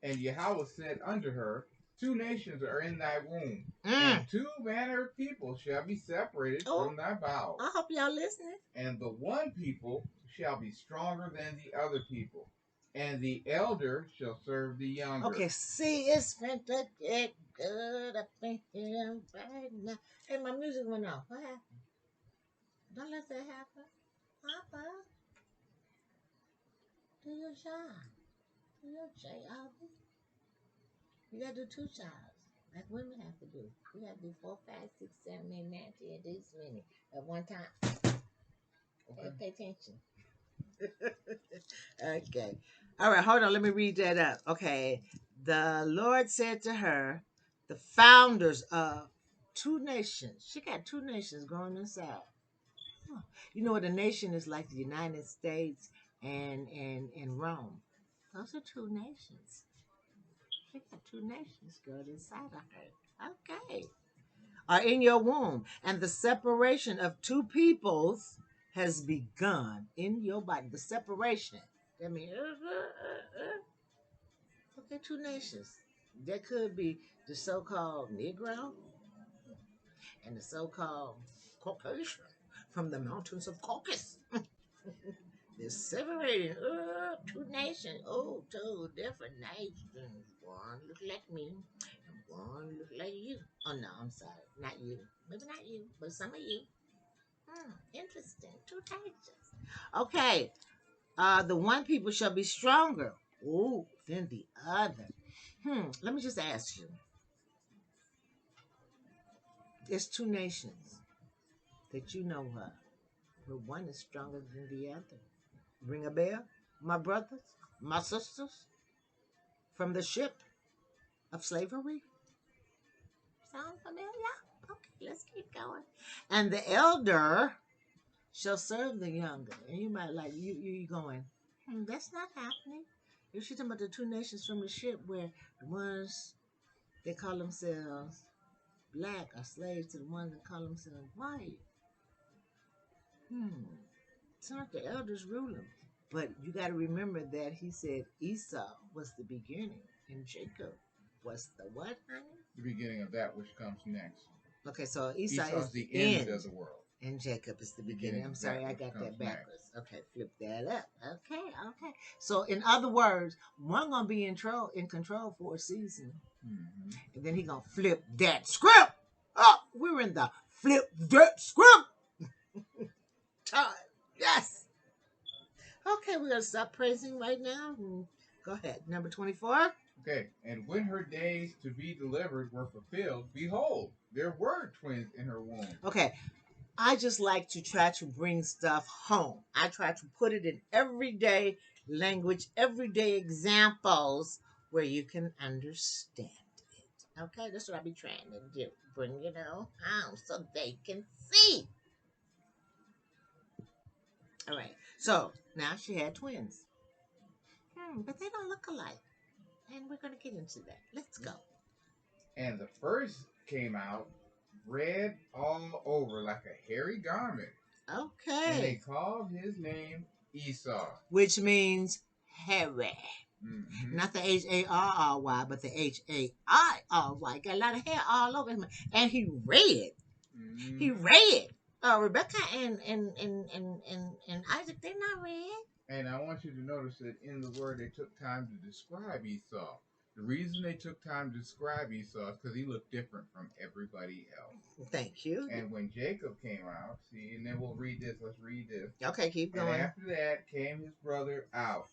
And Yahweh said unto her, 2 nations are in thy womb, and 2 manner of people shall be separated from thy bowels. I hope y'all listening. And the one people shall be stronger than the other people, and the elder shall serve the younger. Okay, see, it's meant to get good up in here right now. Hey, my music went off. What happened? Don't let that happen. Papa, do your job. Do your job. You gotta do 2 jobs, like women have to do. We gotta do 4, 5, 6, 7, 8, 9, 10, this many at one time. Okay, pay attention. Okay. All right, hold on. Let me read that up. Okay. The Lord said to her, the founders of 2 nations. She got 2 nations growing inside. You know what? A nation is like the United States and Rome. Those are 2 nations. She got 2 nations growing inside of her. Okay. Are in your womb, and the separation of 2 peoples has begun in your body. The separation. That means, okay, 2 nations. That could be the so-called Negro and the so-called Caucasian from the mountains of Caucasus. They're separating 2 nations. Oh, 2 different nations. One look like me, and one look like you. Oh no, I'm sorry, not you. Maybe not you, but some of you. Interesting. 2 nations. Okay. The one people shall be stronger. Ooh, than the other. Let me just ask you. There's 2 nations that you know of, but one is stronger than the other. Ring a bell? My brothers, my sisters, from the ship of slavery? Sound familiar? Okay, let's keep going. And the elder shall serve the younger. And you might like, you going, that's not happening. If she's talking about the two nations from the ship where the ones they call themselves black are slaves to the ones that call themselves white. It's not the elders ruling. But you got to remember that he said Esau was the beginning and Jacob was the what, honey? The beginning of that which comes next. Okay, so Esau Esau's is the end of the world. And Jacob is the beginning. I'm sorry, I got that backwards. Next. Okay, flip that up. Okay. So in other words, one gonna be in control for a season, and then he gonna flip that script. Oh, we're in the flip that script time. Yes. Okay, we're gonna stop praising right now. Go ahead, number 24. Okay, and when her days to be delivered were fulfilled, behold, there were twins in her womb. Okay. I just like to try to bring stuff home. I try to put it in everyday language, everyday examples where you can understand it. Okay, that's what I be trying to do. Bring it all home so they can see. All right, so now she had twins. But they don't look alike. And we're going to get into that. Let's go. And the first came out red all over like a hairy garment. Okay. And they called his name Esau. Which means hairy. Not the Harry, but the Hiry. Got a lot of hair all over him. And he red. He red. Rebecca and Isaac, they're not red. And I want you to notice that in the word they took time to describe Esau. The reason they took time to describe Esau is because he looked different from everybody else. Thank you. And when Jacob came out, see, and then we'll read this. Let's read this. Okay, keep going. And after that came his brother out,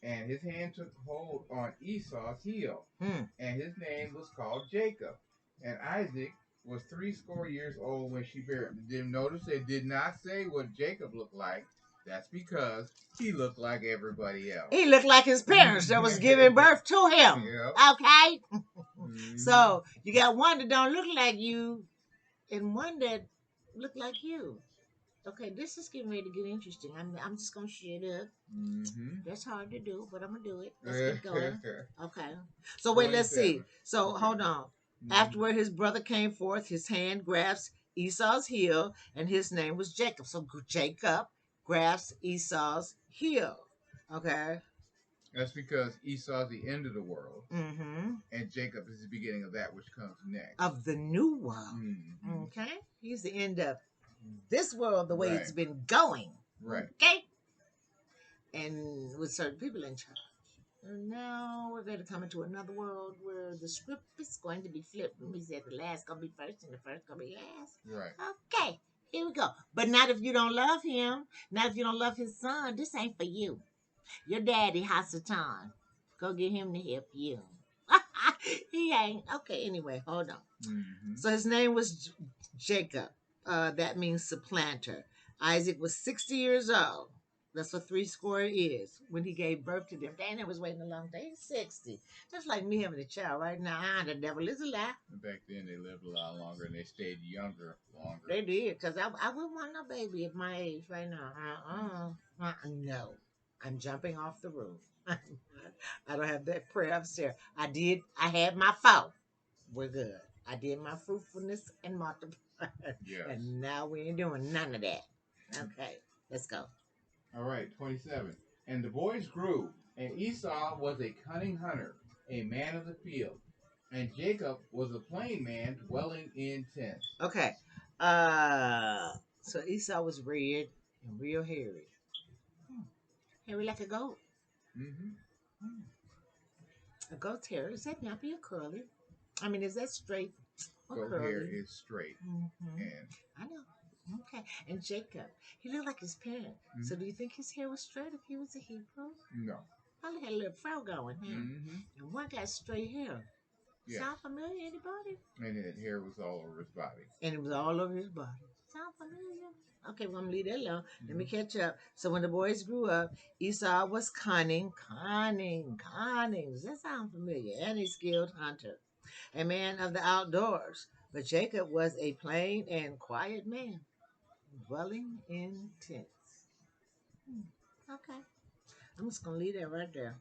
and his hand took hold on Esau's heel, and his name was called Jacob. And Isaac was 80 years old when she bare him. Did notice they did not say what Jacob looked like. That's because he looked like everybody else. He looked like his parents that was giving birth to him. Yep. Okay? So you got one that don't look like you and one that look like you. Okay, this is getting ready to get interesting. I'm just going to shut up. That's hard to do, but I'm going to do it. Let's get going. Okay. So wait, let's see. So hold on. Afterward, his brother came forth. His hand grasps Esau's heel, and his name was Jacob. So Jacob grasps Esau's heel. Okay. That's because Esau's the end of the world, and Jacob is the beginning of that which comes next. Of the new world. Okay. He's the end of this world the way it's been going. Right. Okay. And with certain people in charge. And now we're going to come into another world where the script is going to be flipped. We said the last going to be first and the first going to be last. Right. Okay. Here we go. But not if you don't love him. Not if you don't love his son. This ain't for you. Your daddy, Hasatan. Go get him to help you. He ain't. Okay, anyway, hold on. So his name was Jacob. That means supplanter. Isaac was 60 years old. That's what 80 is. When he gave birth to them. Daniel was waiting a long time. He's 60. Just like me having a child right now. The devil is a lie. Back then they lived a lot longer and they stayed younger longer. They did. Because I wouldn't want no baby at my age right now. No. I'm jumping off the roof. I don't have that prayer upstairs. I had my fault. We're good. I did my fruitfulness and multiply. Yes. And now we ain't doing none of that. Okay. Let's go. All right, 27. And the boys grew, and Esau was a cunning hunter, a man of the field, and Jacob was a plain man dwelling in tents. Okay. So Esau was red and real hairy. Hairy like a goat. A goat's hair. Is that nappy or curly? I mean, is that straight or Goat curly? hair is straight. And I know. Okay. And Jacob, he looked like his parents. So do you think his hair was straight if he was a Hebrew? No. Probably had a little fro going, huh? And one got straight hair. Yes. Sound familiar, anybody? And his hair was all over his body. And it was all over his body. Sound familiar? Okay, well, I'm going to leave that alone. Let me catch up. So when the boys grew up, Esau was cunning. Does that sound familiar? And a skilled hunter. A man of the outdoors. But Jacob was a plain and quiet man, dwelling in tents. Okay. I'm just going to leave that right there.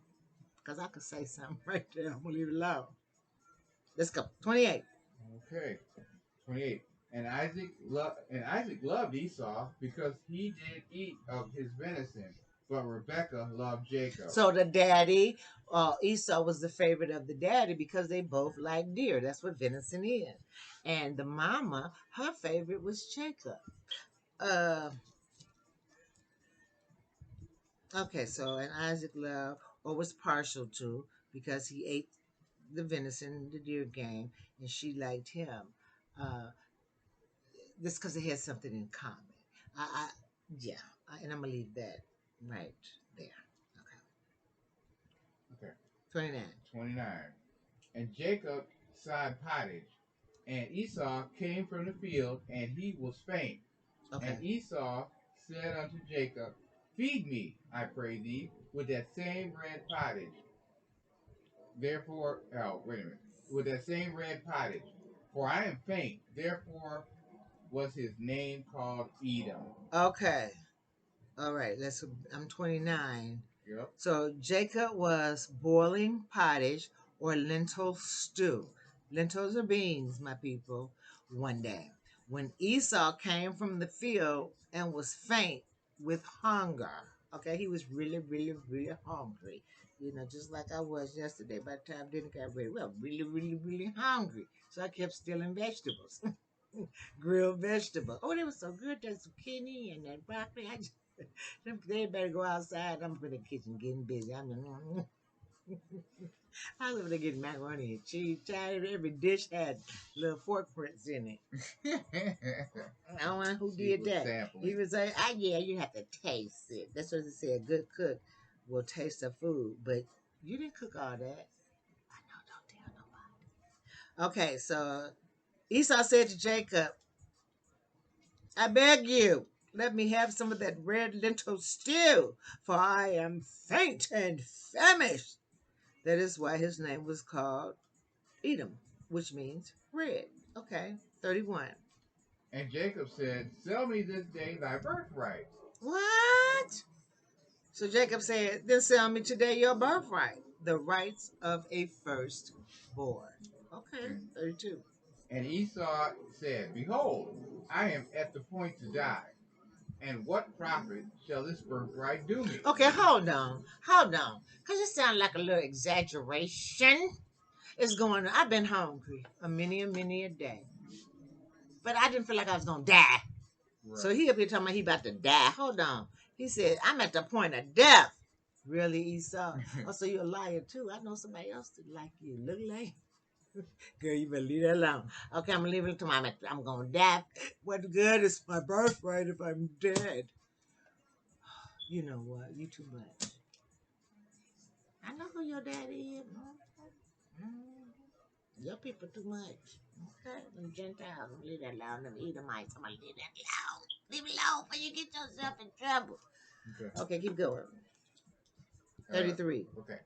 Because I could say something right there. I'm going to leave it alone. Let's go. 28. Okay. 28. And Isaac loved Esau because he did eat of his venison, but Rebekah loved Jacob. So the daddy, Esau was the favorite of the daddy because they both like deer. That's what venison is. And the mama, her favorite was Jacob. Okay, so and Isaac loved or was partial to because he ate the venison, the deer game, and she liked him. Uh, this because they had something in common. I yeah, and I'm gonna leave that right there. Okay. 29. 29. And Jacob sod pottage, and Esau came from the field, and he was faint. Okay. And Esau said unto Jacob, Feed me, I pray thee, with that same red pottage. Therefore, oh, wait a minute, with that same red pottage, for I am faint. Therefore was his name called Edom. Okay. All right. I'm 29. Yep. So Jacob was boiling pottage or lentil stew. Lentils are beans, my people, one day. When Esau came from the field and was faint with hunger. Okay, he was really, really, really hungry. You know, just like I was yesterday. By the time dinner got ready, well, really, really, really hungry. So I kept stealing vegetables, grilled vegetables. Oh, they were so good. That zucchini and that broccoli. They better go outside. I'm in the kitchen getting busy. I was over there getting macaroni and cheese. Child, every dish had little fork prints in it. I don't know who did that. Sampling. He was like, yeah, you have to taste it. That's what they say. A good cook will taste the food. But you didn't cook all that. I know, don't tell nobody. Okay, so Esau said to Jacob, I beg you, let me have some of that red lentil stew, for I am faint and famished. That is why his name was called Edom, which means red. Okay, 31. And Jacob said, Sell me this day thy birthright. What? So Jacob said, Then sell me today your birthright, the rights of a firstborn. Okay, 32. And Esau said, Behold, I am at the point to die, and what profit shall this birthright do me? Okay, hold on. Because it sounds like a little exaggeration. It's going on. I've been hungry many a day. But I didn't feel like I was going to die. Right. So he up here talking about he about to die. Hold on. He said, I'm at the point of death. Really, Esau? Oh, so you're a liar too. I know somebody else that like you. Look like. Girl, you better leave that alone. Okay, I'm going to leave it to I'm going to die. What good is my birthright if I'm dead? You know what? You too much. I know who your daddy is. Your people too much. Okay, them Gentiles, leave that alone. Them Edomites, I'm gonna leave that alone. Leave it alone before you get yourself in trouble. Okay, keep going. 33. Okay.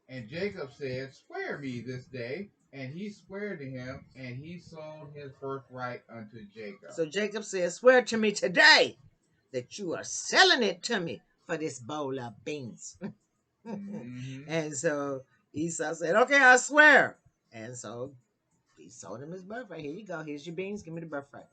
And Jacob said, Swear me this day. And he swore to him, and he sold his birthright unto Jacob. So Jacob said, Swear to me today that you are selling it to me for this bowl of beans. Mm-hmm. And so Esau said, Okay, I swear. And so he sold him his birthright. Here you go. Here's your beans. Give me the birthright.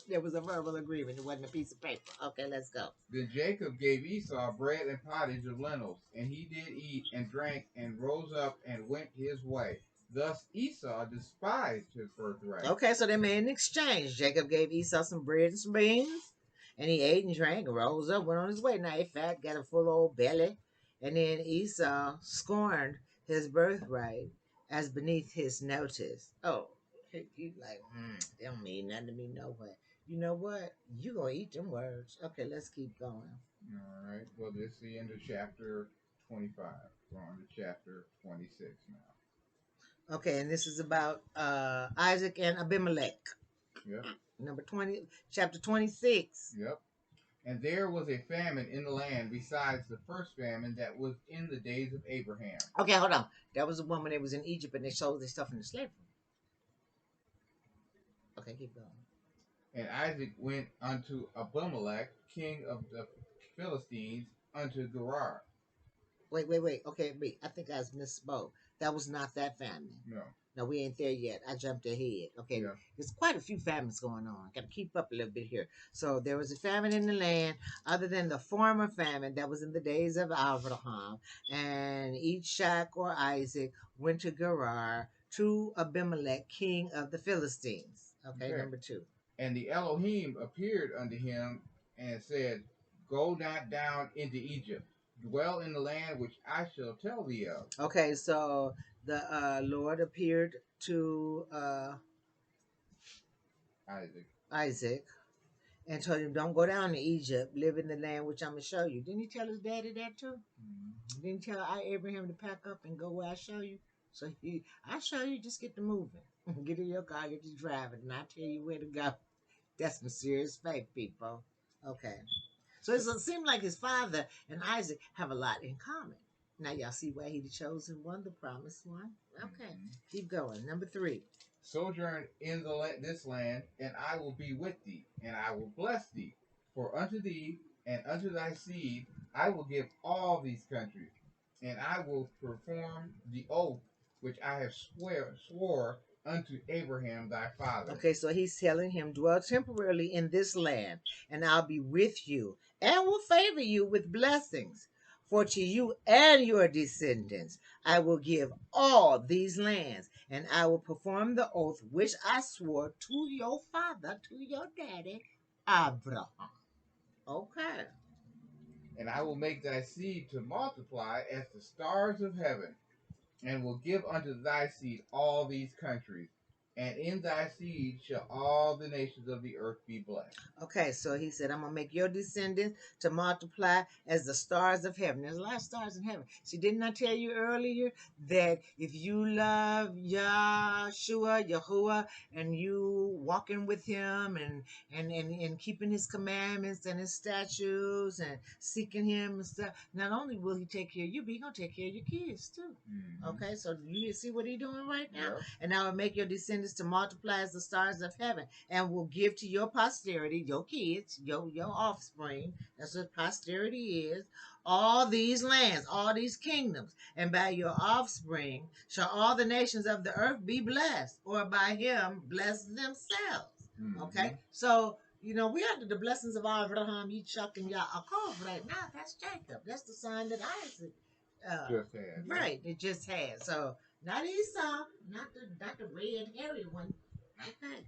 There was a verbal agreement. It wasn't a piece of paper. Okay, let's go. Then Jacob gave Esau bread and pottage of lentils, and he did eat and drank and rose up and went his way. Thus Esau despised his birthright. Okay, so they made an exchange. Jacob gave Esau some bread and some beans, and he ate and drank and rose up, went on his way. Now he fat, got a full old belly. And then Esau scorned his birthright as beneath his notice. Oh, he like, they don't mean nothing to me no way. You know what? You gonna eat them words. Okay, let's keep going. All right. Well, this is the end of chapter 25. We're on to chapter 26 now. Okay, and this is about Isaac and Abimelech. Yep. Number 20, chapter 26. Yep. And there was a famine in the land besides the first famine that was in the days of Abraham. Okay, hold on. That was the one when they was in Egypt and they sold their stuff into slavery. Okay, keep going. And Isaac went unto Abimelech, king of the Philistines, unto Gerar. Wait. Okay, wait. I think I misspoke. That was not that famine. No. No, we ain't there yet. I jumped ahead. Okay, Yeah. there's quite a few famines going on. Got to keep up a little bit here. So there was a famine in the land, other than the former famine that was in the days of Abraham, and Ishak or Isaac went to Gerar to Abimelech, king of the Philistines. Okay, Okay. number 2. And the Elohim appeared unto him and said, Go not down into Egypt. Dwell in the land which I shall tell thee of. Okay, so the Lord appeared to Isaac and told him, don't go down to Egypt, live in the land which I'm going to show you. Didn't he tell his daddy that too? Mm-hmm. Didn't he tell Abraham to pack up and go where I show you? So I show you, just get to moving. Get in your car, get to driving, and I'll tell you where to go. That's some serious faith, people. Okay. So it seemed like his father and Isaac have a lot in common. Now y'all see why he the chosen one, the promised one? Okay. Mm-hmm. Keep going. Number 3. Sojourn in this land, and I will be with thee, and I will bless thee. For unto thee and unto thy seed I will give all these countries, and I will perform the oath which I have swore unto Abraham thy father. Okay, so he's telling him, dwell temporarily in this land, and I'll be with you, and will favor you with blessings. For to you and your descendants I will give all these lands, and I will perform the oath which I swore to your father, to your daddy, Abraham. Okay. And I will make thy seed to multiply as the stars of heaven, and will give unto thy seed all these countries, and in thy seed shall all the nations of the earth be blessed. Okay, so he said, I'm going to make your descendants to multiply as the stars of heaven. There's a lot of stars in heaven. See, didn't I tell you earlier that if you love Yahuwah, and you walking with him and keeping his commandments and his statutes and seeking him and stuff, not only will he take care of you, but he's going to take care of your kids too. Mm-hmm. Okay, so you see what he's doing right now? Yep. And I will make your descendants to multiply as the stars of heaven, and will give to your posterity, your kids, your offspring, that's what posterity is, all these lands, all these kingdoms, and by your offspring shall all the nations of the earth be blessed, or by him bless themselves. Mm-hmm. Okay, so we under the blessings of Abraham, Yitzchak, and Yaakov right now. That's Jacob. That's the son that Isaac just had. right, it just had. So not Esau, not the red hairy one. Okay.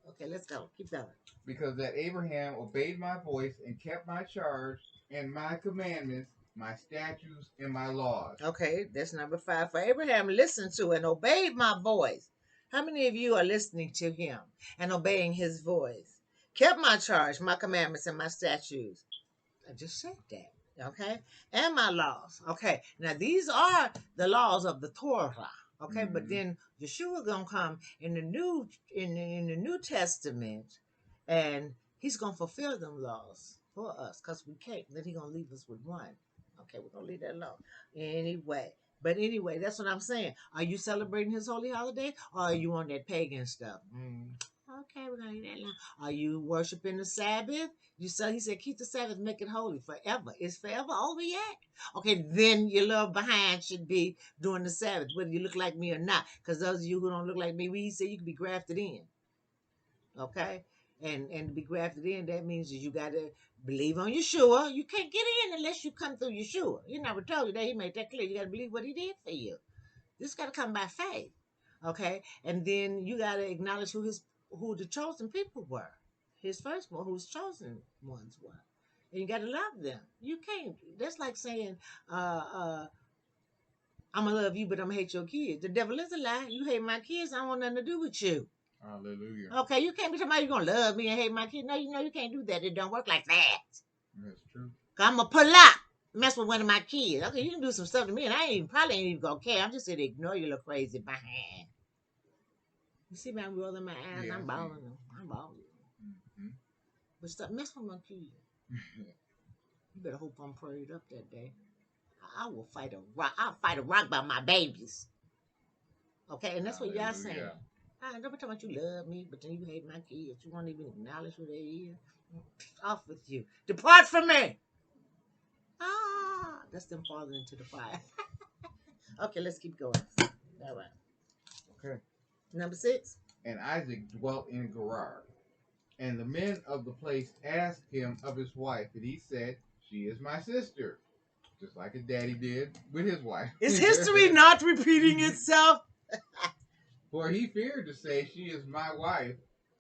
Okay, let's go. Keep going. Because that Abraham obeyed my voice and kept my charge and my commandments, my statutes, and my laws. Okay, that's number 5. For Abraham listened to and obeyed my voice. How many of you are listening to him and obeying his voice? Kept my charge, my commandments, and my statutes. I just said that. Okay, and my laws. Okay, now these are the laws of the Torah. Okay, Mm-hmm. but then Yeshua gonna come in the New Testament, and he's gonna fulfill them laws for us, because we can't. Then he's gonna leave us with one. Okay, we're gonna leave that alone anyway. But anyway, that's what I'm saying. Are you celebrating his holy holiday, or are you on that pagan stuff? Okay, we're gonna leave that alone. Are you worshiping the Sabbath? He said, keep the Sabbath, make it holy forever. Is forever over yet? Okay, then your little behind should be doing the Sabbath, whether you look like me or not. Because those of you who don't look like me, we say you can be grafted in. Okay? And to be grafted in, that means that you got to believe on Yeshua. You can't get in unless you come through Yeshua. He never told you that. He made that clear. You got to believe what he did for you. This got to come by faith. Okay? And then you got to acknowledge who the chosen people were. His firstborn, whose chosen ones were. And you got to love them. You can't. That's like saying, I'm going to love you, but I'm going to hate your kids. The devil is a lie. You hate my kids, I don't want nothing to do with you. Hallelujah. Okay, you can't be talking about you're going to love me and hate my kids. No, you can't do that. It don't work like that. That's true. I'm going to pull up, mess with one of my kids. Okay, you can do some stuff to me, and I probably ain't even going to care. I'm just going to ignore your little crazy behind. You see me, I'm rolling my eyes. Yeah, I'm balling them. I'm balling. Mm-hmm. But stop messing with my kids. You better hope I'm prayed up that day. I will fight a rock. I'll fight a rock by my babies. Okay, and that's what y'all saying. Don't be talking about you love me, but then you hate my kids. You won't even acknowledge who they is. Off with you. Depart from me. Ah, that's them falling into the fire. Okay, let's keep going. All right. Okay. Number 6. And Isaac dwelt in Gerar. And the men of the place asked him of his wife, and he said, "She is my sister," just like his daddy did with his wife. Is history not repeating itself? For he feared to say, "She is my wife,"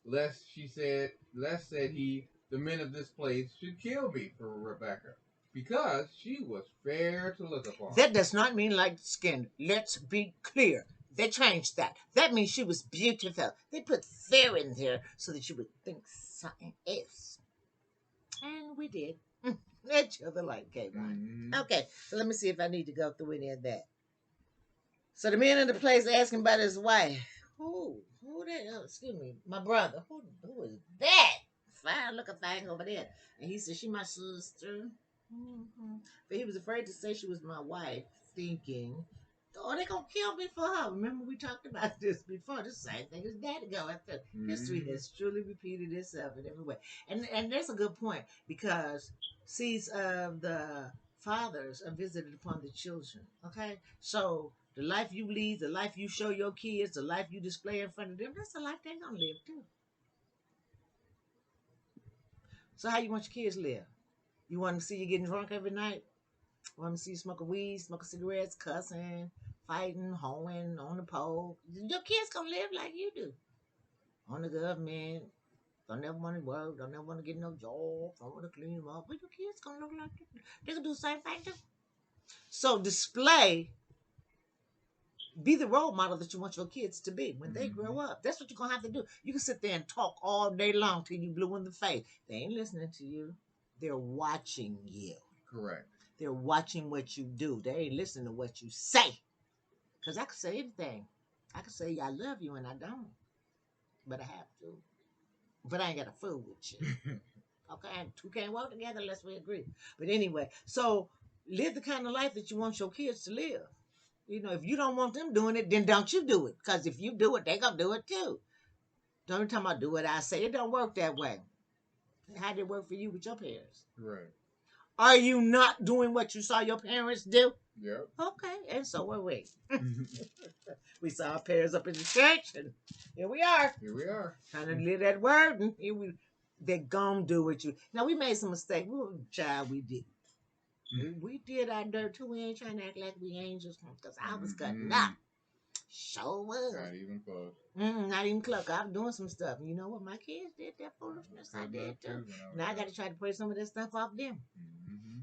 lest said he, the men of this place should kill me for Rebekah, because she was fair to look upon. That does not mean light skin. Let's be clear. They changed that. That means she was beautiful. They put fair in there so that you would think something else. And we did. Until the light came on. Okay, so let me see if I need to go through any of that. So the man in the place asking about his wife. Who that? Oh, excuse me, my brother. Who is that? Fine looking thing over there. And he said, "She my sister." But he was afraid to say she was my wife, thinking, "Oh, they gonna kill me for her." Remember we talked about this before. The same thing as daddy going through. History has truly repeated itself in every way, and that's a good point because seeds of the fathers are visited upon the children. Okay, so the life you lead, the life you show your kids, the life you display in front of them, that's the life they're gonna live too. So how you want your kids to live? You want to see you getting drunk every night? Want to see you smoking weed, smoking cigarettes, cussing, fighting, hoeing on the pole? Your kids gonna live like you do. On the government, don't never want to work, don't never want to get no job, don't want to clean them up. But your kids gonna look like you. They gonna do the same thing too. So be the role model that you want your kids to be when they grow up. That's what you're gonna have to do. You can sit there and talk all day long till you blue in the face. They ain't listening to you. They're watching you. Correct. They're watching what you do. They ain't listening to what you say. Because I can say anything. I can say I love you and I don't. But I have to. But I ain't got to fool with you. Okay? Two can't walk together unless we agree. But anyway, so live the kind of life that you want your kids to live. You know, if you don't want them doing it, then don't you do it. Because if you do it, they going to do it too. Don't be talking about do what I say. It don't work that way. How did it work for you with your parents? Right. Are you not doing what you saw your parents do? Yep. Okay, and so were we. We saw our parents up in the church, and here we are. Here we are. Trying to live that word, and they're going to do what you. Now, we made some mistakes. We were a child, we did. We did our dirt, too. We ain't trying to act like we angels, because I was cutting up. Sure was. Not even close. Not even close. I was doing some stuff. You know what? My kids did that foolishness. I did, too. Now I got to try to put some of that stuff off them.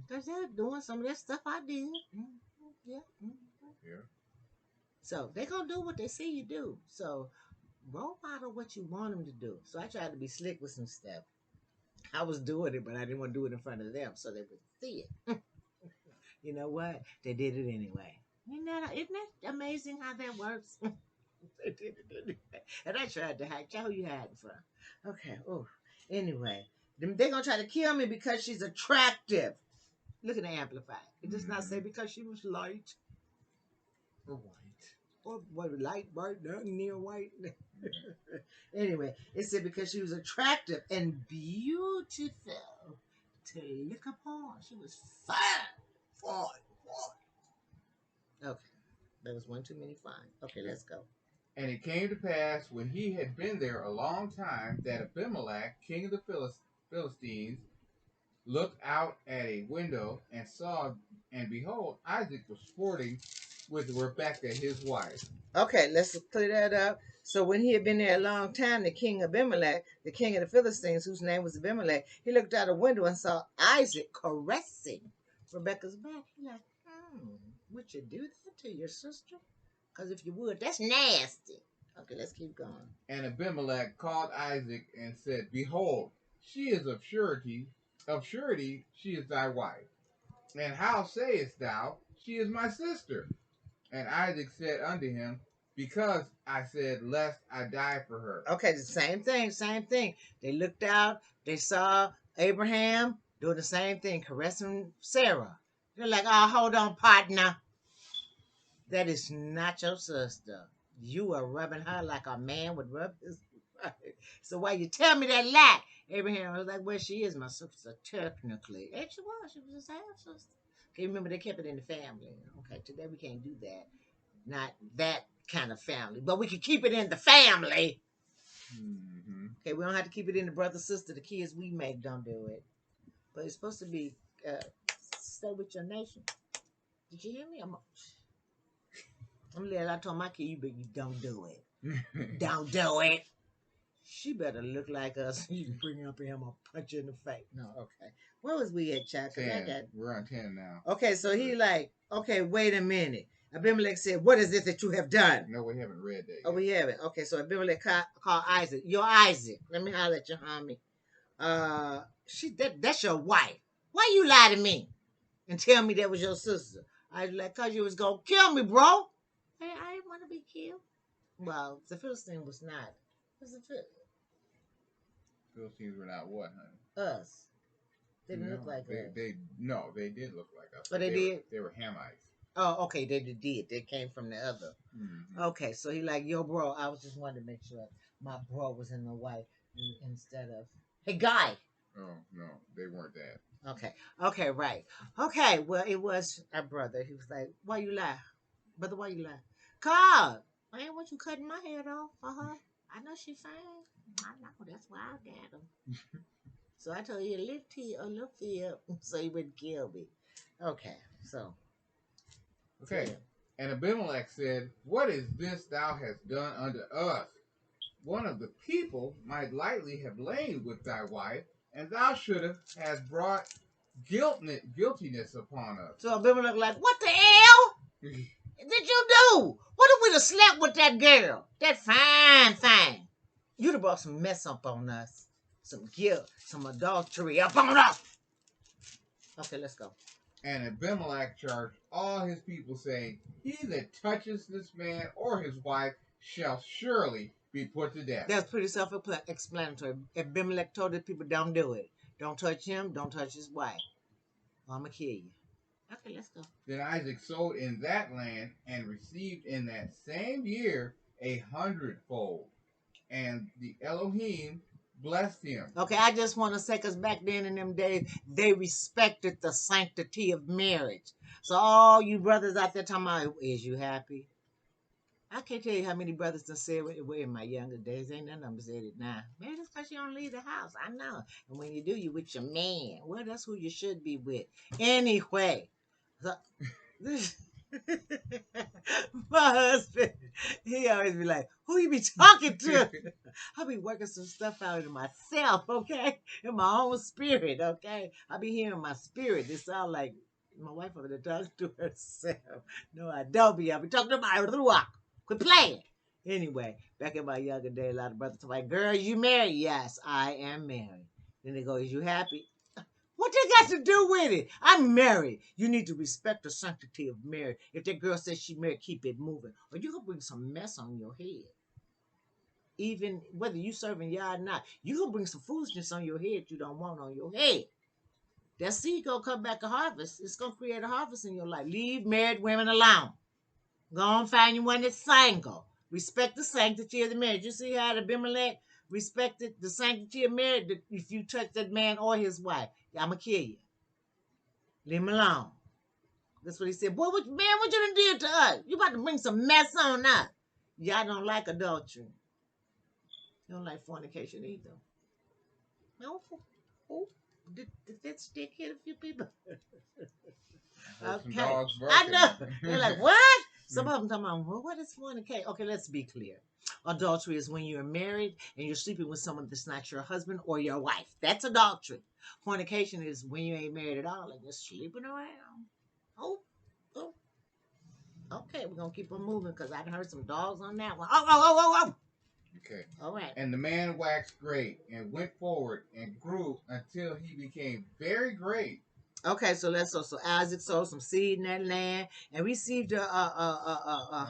Because they're doing some of that stuff I did. Yeah. Yeah. So they're going to do what they see you do. So role model what you want them to do. So I tried to be slick with some stuff. I was doing it, but I didn't want to do it in front of them so they would see it. You know what? They did it anyway. Isn't that amazing how that works? They did it anyway. And I tried to hide. Who you hiding from? Okay. Oh. Anyway, they're going to try to kill me because she's attractive. Look at the Amplified. It does not say because she was light. Or white. Or what, light, bright, near white. Anyway, it said because she was attractive and beautiful to look upon. She was fine. Okay. That was one too many fine. Okay, let's go. And it came to pass when he had been there a long time that Abimelech, king of the Philistines, looked out at a window and saw, and behold, Isaac was sporting with Rebekah, his wife. Okay, let's clear that up. So when he had been there a long time, the king Abimelech, the king of the Philistines, whose name was Abimelech, he looked out a window and saw Isaac caressing Rebekah's back. He's like, would you do that to your sister? Because if you would, that's nasty. Okay, let's keep going. And Abimelech called Isaac and said, "Behold, she is of surety she is thy wife. And how sayest thou, she is my sister? And Isaac said unto him, Because I said, lest I die for her." Okay, the same thing. They looked out, they saw Abraham doing the same thing, caressing Sarah. They're like, oh, hold on, partner. That is not your sister. You are rubbing her like a man would rub his wife. So why you tell me that lie? Abraham was like, well, she is my sister technically. And she was his half sister. Okay, remember they kept it in the family. Okay, today we can't do that. Not that kind of family, but we can keep it in the family. Mm-hmm. Okay, we don't have to keep it in the brother, sister, the kids we make. Don't do it. But it's supposed to be stay with your nation. Did you hear me? I'm glad I told my kid, you don't do it. Don't do it. She better look like us. You bring up him, I'll punch you in the face. No, okay. Where was we at, Chuck? 10. We're on 10 now. Okay, so he like, okay, wait a minute. Abimelech said, what is it that you have done? No, we haven't read that yet. Oh, we haven't. Okay, so Abimelech called Isaac. You're Isaac. Let me holler at your homie. That's your wife. Why you lie to me and tell me that was your sister? I was like, cause you was gonna kill me, bro. Hey, I didn't want to be killed. Well, the Philistine was not. Was the Philistines were not what, honey? Us. They didn't look like us. They did look like us. But they did? They were Hamites. Oh, okay, they did. They came from the other. Mm-hmm. Okay, so he like, yo, bro, I was just wanting to make sure my bro was in the white instead of, hey, guy. Oh, no, they weren't that. Okay, right. Okay, well, it was our brother. He was like, why you lie? Brother, why you lie? God, I ain't want you cutting my head off for her. I know she fine. I know, that's why I got him. So I told you to lift you up so you wouldn't kill me. Okay, so. Okay. Yeah. And Abimelech said, what is this thou hast done unto us? One of the people might lightly have lain with thy wife, and thou shouldst have brought guiltiness upon us. So Abimelech like, what the hell did you do? What if we'd have slept with that girl? That fine thing. You'd have brought some mess up on us. Some guilt, some adultery up on us. Okay, let's go. And Abimelech charged all his people, saying, he that touches this man or his wife shall surely be put to death. That's pretty self-explanatory. Abimelech told the people, don't do it. Don't touch him. Don't touch his wife. Or I'm going to kill you. Okay, let's go. Then Isaac sowed in that land and received in that same year 100-fold. And the Elohim blessed him. Okay, I just want to say, because back then in them days, they respected the sanctity of marriage. So all you brothers out there talking about, is you happy? I can't tell you how many brothers done said it in my younger days. Ain't none of them said it now. Man, that's because you don't leave the house. I know. And when you do, you with your man. Well, that's who you should be with. Anyway. So, my husband, he always be like, who you be talking to? I be working some stuff out in myself, okay? In my own spirit, okay? I be hearing my spirit. It sound like my wife over there talking to herself. No, I don't be. I be talking to my ruach. Quit playing. Anyway, back in my younger day, a lot of brothers talk like, girl, you married? Yes, I am married. Then they go, is you happy? What they got to do with it? I'm married. You need to respect the sanctity of marriage. If that girl says she married, keep it moving. Or you gonna bring some mess on your head. Even whether you serving Yah or not, you gonna bring some foolishness on your head you don't want on your head. That seed gonna come back a harvest. It's gonna create a harvest in your life. Leave married women alone. Go on, find you one that's single. Respect the sanctity of the marriage. You see how Abimelech respected the sanctity of marriage? If you touch that man or his wife, I'm going to kill you. Leave him alone. That's what he said. Boy, what you done did to us? You about to bring some mess on us. Y'all don't like adultery. You don't like fornication either. No. Oh, did that stick hit a few people? Okay. I know. They're like, what? Some of them talking about, well, what is fornication? Okay, let's be clear. Adultery is when you're married and you're sleeping with someone that's not your husband or your wife. That's adultery. Fornication is when you ain't married at all and you're sleeping around. Oh. Okay, we're going to keep on moving because I heard some dogs on that one. Oh. Okay. All right. And the man waxed great and went forward and grew until he became very great. Okay, so Isaac sowed some seed in that land and received a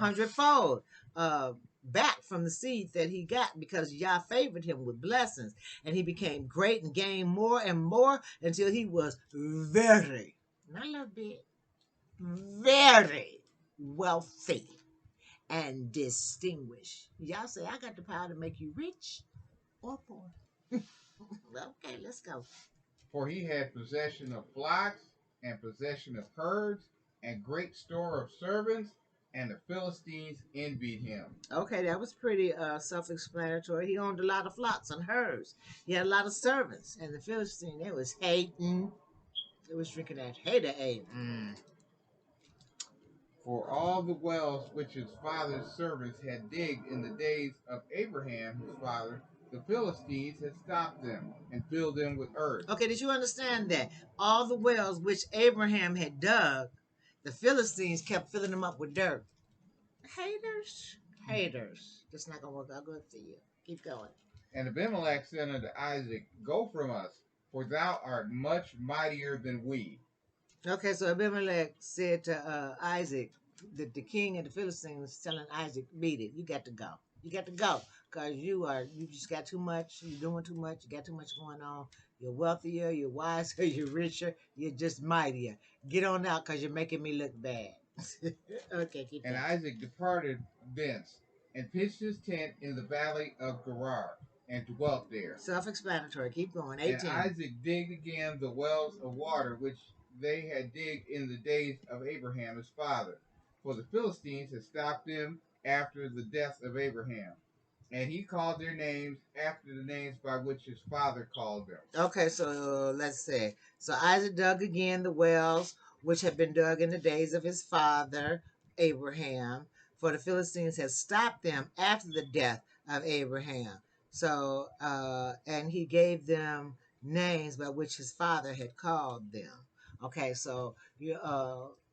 100-fold back from the seed that he got because Yah favored him with blessings, and he became great and gained more and more until he was very, not a little bit, very wealthy and distinguished. Yah say, I got the power to make you rich or poor. Okay, let's go. For he had possession of flocks and possession of herds and great store of servants, and the Philistines envied him. Okay, that was pretty self-explanatory. He owned a lot of flocks and herds. He had a lot of servants, and the Philistines, they was hating. They was drinking that hater ale. For all the wells which his father's servants had digged in the days of Abraham his father, the Philistines had stopped them and filled them with earth. Okay, did you understand that? All the wells which Abraham had dug, the Philistines kept filling them up with dirt. Haters. Haters. That's not going to work out good for you. Keep going. And Abimelech said unto Isaac, Go from us, for thou art much mightier than we. Okay, so Abimelech said to Isaac, the king of the Philistines was telling Isaac, beat it. You got to go. You got to go. Because you just got too much. You're doing too much. You got too much going on. You're wealthier. You're wiser. You're richer. You're just mightier. Get on out because you're making me look bad. Okay, keep And going. Isaac departed thence, and pitched his tent in the valley of Gerar, and dwelt there. Self-explanatory. Keep going. 18. And Isaac digged again the wells of water which they had digged in the days of Abraham his father, for the Philistines had stopped them after the death of Abraham. And he called their names after the names by which his father called them. Okay, so let's see. So Isaac dug again the wells which had been dug in the days of his father Abraham, for the Philistines had stopped them after the death of Abraham. So, and he gave them names by which his father had called them. Okay, so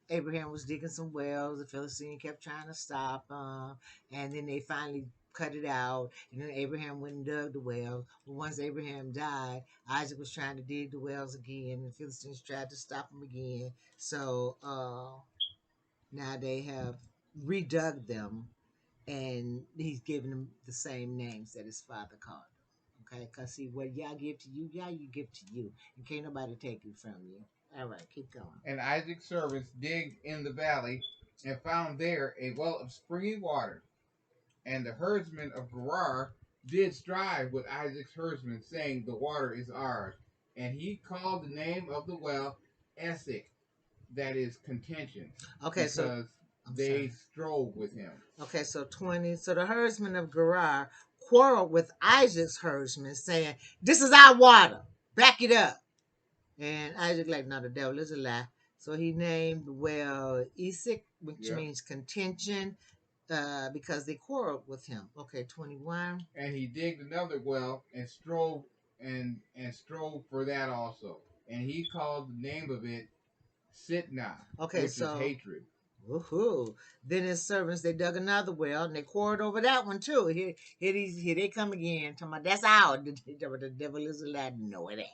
Abraham was digging some wells. The Philistine kept trying to stop him, and then they finally cut it out. And then Abraham went and dug the well. But once Abraham died, Isaac was trying to dig the wells again. And the Philistines tried to stop him again. So now they have redug them, and he's giving them the same names that his father called them. Okay, because see, what y'all give to you, y'all you give to you. And can't nobody take it from you. All right, keep going. And Isaac's servants digged in the valley, and found there a well of springing water. And the herdsmen of Gerar did strive with Isaac's herdsmen, saying, The water is ours. And he called the name of the well Esek, that is contention. Okay, because so they strove with him. Okay, so 20. So the herdsmen of Gerar quarreled with Isaac's herdsmen, saying, This is our water. Back it up. And Isaac like, no, the devil is a lie. So he named the well Esek, which means contention, because they quarreled with him. Okay, 21. And he digged another well and strove strove for that also. And he called the name of it Sitnah, which is hatred. Woohoo! Then his servants they dug another well and they quarreled over that one too. Here they come again. Talking about that's ours. The devil is a lie. No, it ain't.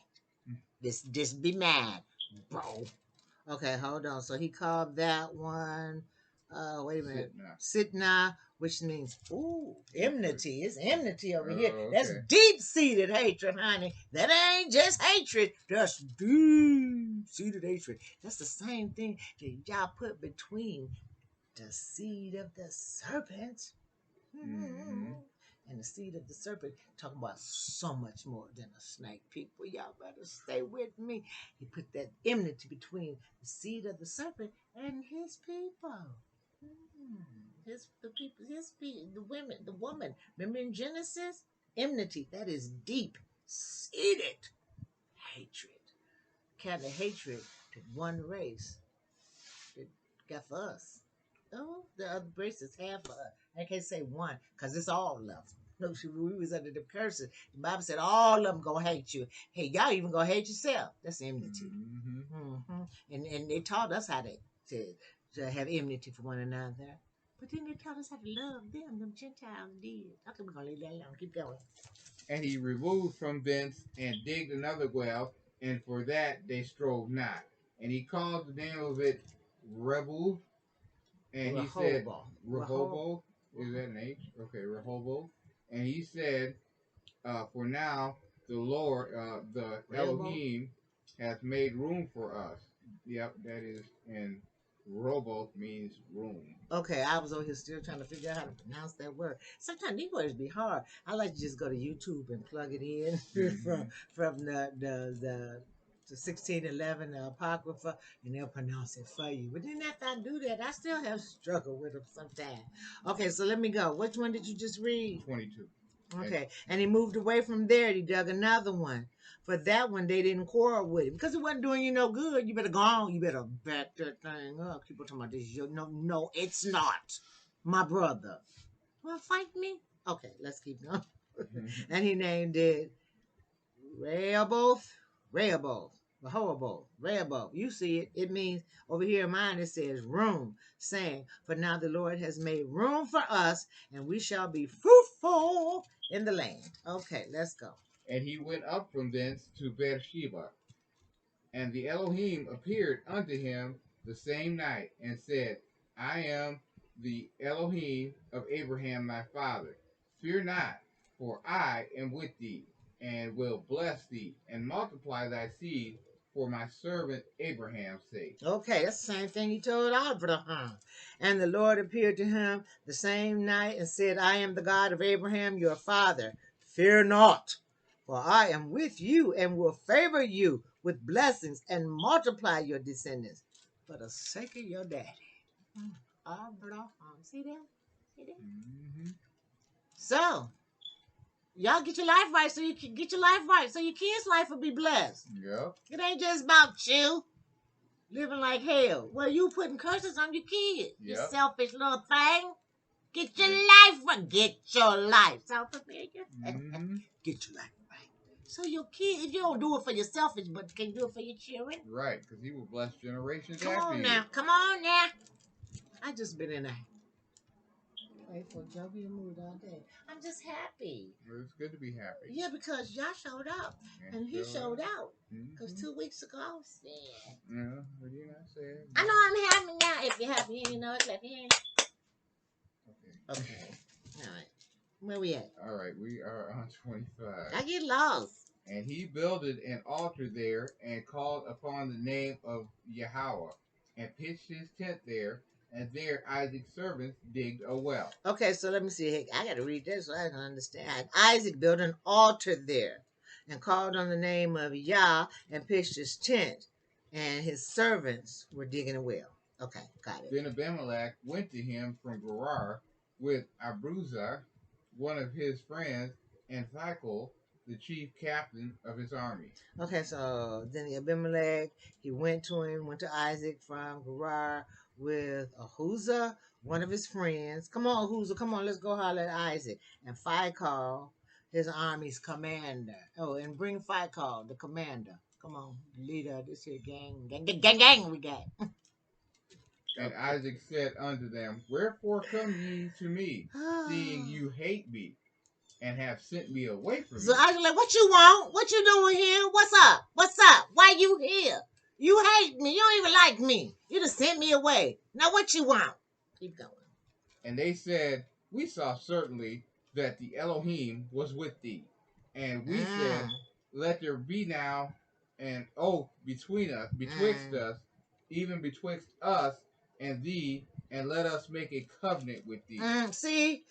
This be mad, bro. Okay, hold on. So he called that one. Wait a minute. Sitna, which means enmity. It's enmity over here. Okay. That's deep-seated hatred, honey. That ain't just hatred. That's deep-seated hatred. That's the same thing that y'all put between the seed of the serpent and the seed of the serpent. Talking about so much more than a snake. People, y'all better stay with me. He put that enmity between the seed of the serpent and his people. The woman. Remember in Genesis? Enmity, that is deep-seated hatred. Kind of hatred that one race that got for us. Oh, the other races have for us. I can't say one, because it's all of them. No, we was under the curses. The Bible said all of them gonna hate you. Hey, y'all even gonna hate yourself. That's enmity. And they taught us how to have enmity for one another. But then they taught us how to love them. Them Gentiles did. Okay, we're gonna leave that alone. Keep going. And he removed from thence and digged another well, and for that they strove not. And he called the name of it Rehoboth. And he said, Rehoboth. Is that an H? Okay, Rehoboth. And he said, for now the Lord, the Elohim, hath made room for us. Yep, that is, and Rehoboth means room. Okay, I was over here still trying to figure out how to pronounce that word. Sometimes these words be hard. I like to just go to YouTube and plug it in from the to 1611, the Apocrypha, and they'll pronounce it for you. But then after I do that, I still have struggle with them sometimes. Okay, so let me go. Which one did you just read? 22. Okay, and he moved away from there. And he dug another one. For that one, they didn't quarrel with him because it wasn't doing you no good. You better go on. You better back that thing up. People talking about this. No, it's not. My brother. Well, fight me? Okay, let's keep going. And he named it Rehoboth. You see it. It means, over here in mine, it says room, saying, for now the Lord has made room for us, and we shall be fruitful in the land. Okay, let's go. And he went up from thence to Beersheba. And the Elohim appeared unto him the same night, and said, I am the Elohim of Abraham thy father. Fear not, for I am with thee, and will bless thee, and multiply thy seed for my servant Abraham's sake. Okay, that's the same thing he told Abraham. And the Lord appeared to him the same night and said, I am the God of Abraham your father. Fear not, for I am with you and will favor you with blessings and multiply your descendants for the sake of your daddy. Abraham. See that? See that? Mm-hmm. So, y'all get your life right so you can get your life right so your kids' life will be blessed. Yep. It ain't just about you living like hell. Well, you putting curses on your kids. You Yep. selfish little thing. Get your life right. Get your life. Sound familiar? Mm-hmm. Get your life right. So your kids, you don't do it for yourself, but can do it for your children. Right, because he will bless generations Come after on you. now. Come on now. I just been in a playful, jovial mood all day. I'm just happy. Well, it's good to be happy. Yeah, because y'all showed up. And he showed out. Because 2 weeks ago, I was sad. Yeah, but you're not sad. I know I'm happy now. If you're happy and you know it, clap your hands. Okay. All right. Where we at? All right, we are on 25. I get lost. And he builded an altar there, and called upon the name of Yahweh, and pitched his tent there, and there Isaac's servants digged a well. Okay, so let me see. I got to read this so I can understand. Isaac built an altar there, and called on the name of Yah, and pitched his tent, and his servants were digging a well. Okay, got it. Then Abimelech went to him from Gerar with Abruzah, one of his friends, and Phicol, the chief captain of his army. Okay, so then the Abimelech, he went to Isaac from Gerar with Ahuzah, one of his friends. Come on, Ahuzah, come on, let's go holler at Isaac. And Phicol, his army's commander. Oh, and bring Phicol, the commander. Come on, leader of this here gang we got. And Isaac said unto them, Wherefore come ye to me, seeing you hate me, and have sent me away from So you? Isaac like, what you want? What you doing here? What's up? What's up? Why you here? You hate me. You don't even like me. You just sent me away. Now what you want? Keep going. And they said, We saw certainly that the Elohim was with thee. And we said, Let there be now an oath betwixt us, even betwixt us and thee, and let us make a covenant with thee. See.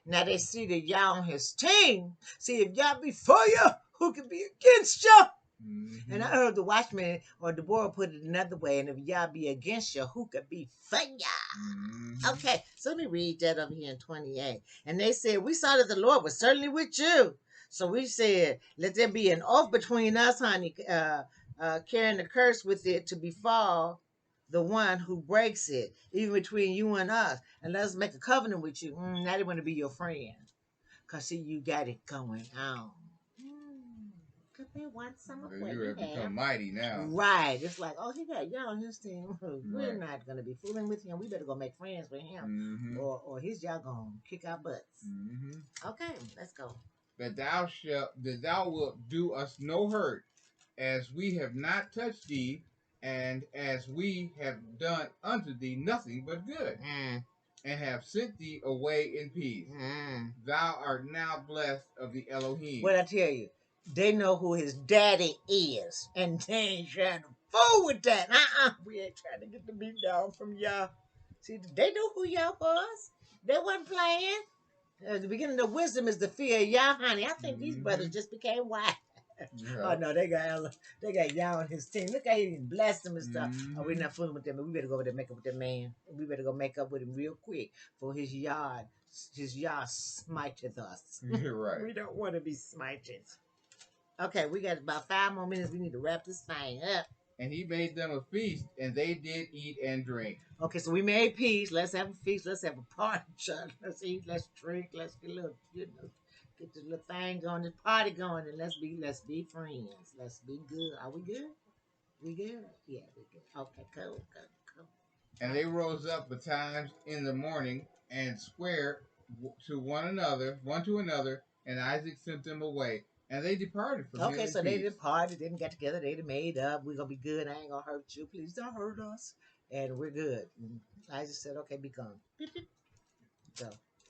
Now they see that y'all on his team. See, if y'all be for you, who can be against you? Mm-hmm. And I heard the watchman or Deborah put it another way, and if y'all be against you, who could be for ya? Mm-hmm. Okay, so let me read that over here in 28. And they said, we saw that the Lord was certainly with you. So we said, let there be an oath between us, honey, carrying the curse with it to befall the one who breaks it, even between you and us. And let us make a covenant with you. Now they want to be your friend. Because, see, you got it going on. Because they want some of what You you have have. become mighty now. Right. It's like, oh, he got y'all on his team. We're Right. not going to be fooling with him. We better go make friends with him. Mm-hmm. Or his y'all going to kick our butts. Mm-hmm. Okay, let's go. That thou wilt do us no hurt, as we have not touched thee, and as we have done unto thee nothing but good, and have sent thee away in peace. Thou art now blessed of the Elohim. What I tell you, they know who his daddy is, and they ain't trying to fool with that. We ain't trying to get the beat down from y'all. See, they know who y'all was. They wasn't playing. The beginning of wisdom is the fear of Yah, honey. I think these brothers just became wise. Oh no, they got y'all on his team. Look how he blessed them and stuff. Oh, we're Mm-hmm. not fooling with them. We better go over there and make up with that man. We better go make up with him real quick for his yard. His yard smiteth us. You're right. We don't want to be smited. Okay, we got about 5 more minutes. We need to wrap this thing up. And he made them a feast, and they did eat and drink. Okay, so we made peace. Let's have a feast. Let's have a party, Chuck. Let's eat. Let's drink. Let's get a little, get this little thing going, this party going, and let's be friends. Let's be good. Are we good? We good? Yeah, we good. Okay, cool. And they rose up betimes in the morning and sware to one to another, and Isaac sent them away. And they departed from him. Okay, so in they peace. departed, didn't get together, they made up. We're gonna be good. I ain't gonna hurt you. Please don't hurt us. And we're good. And I just said, okay, be gone. So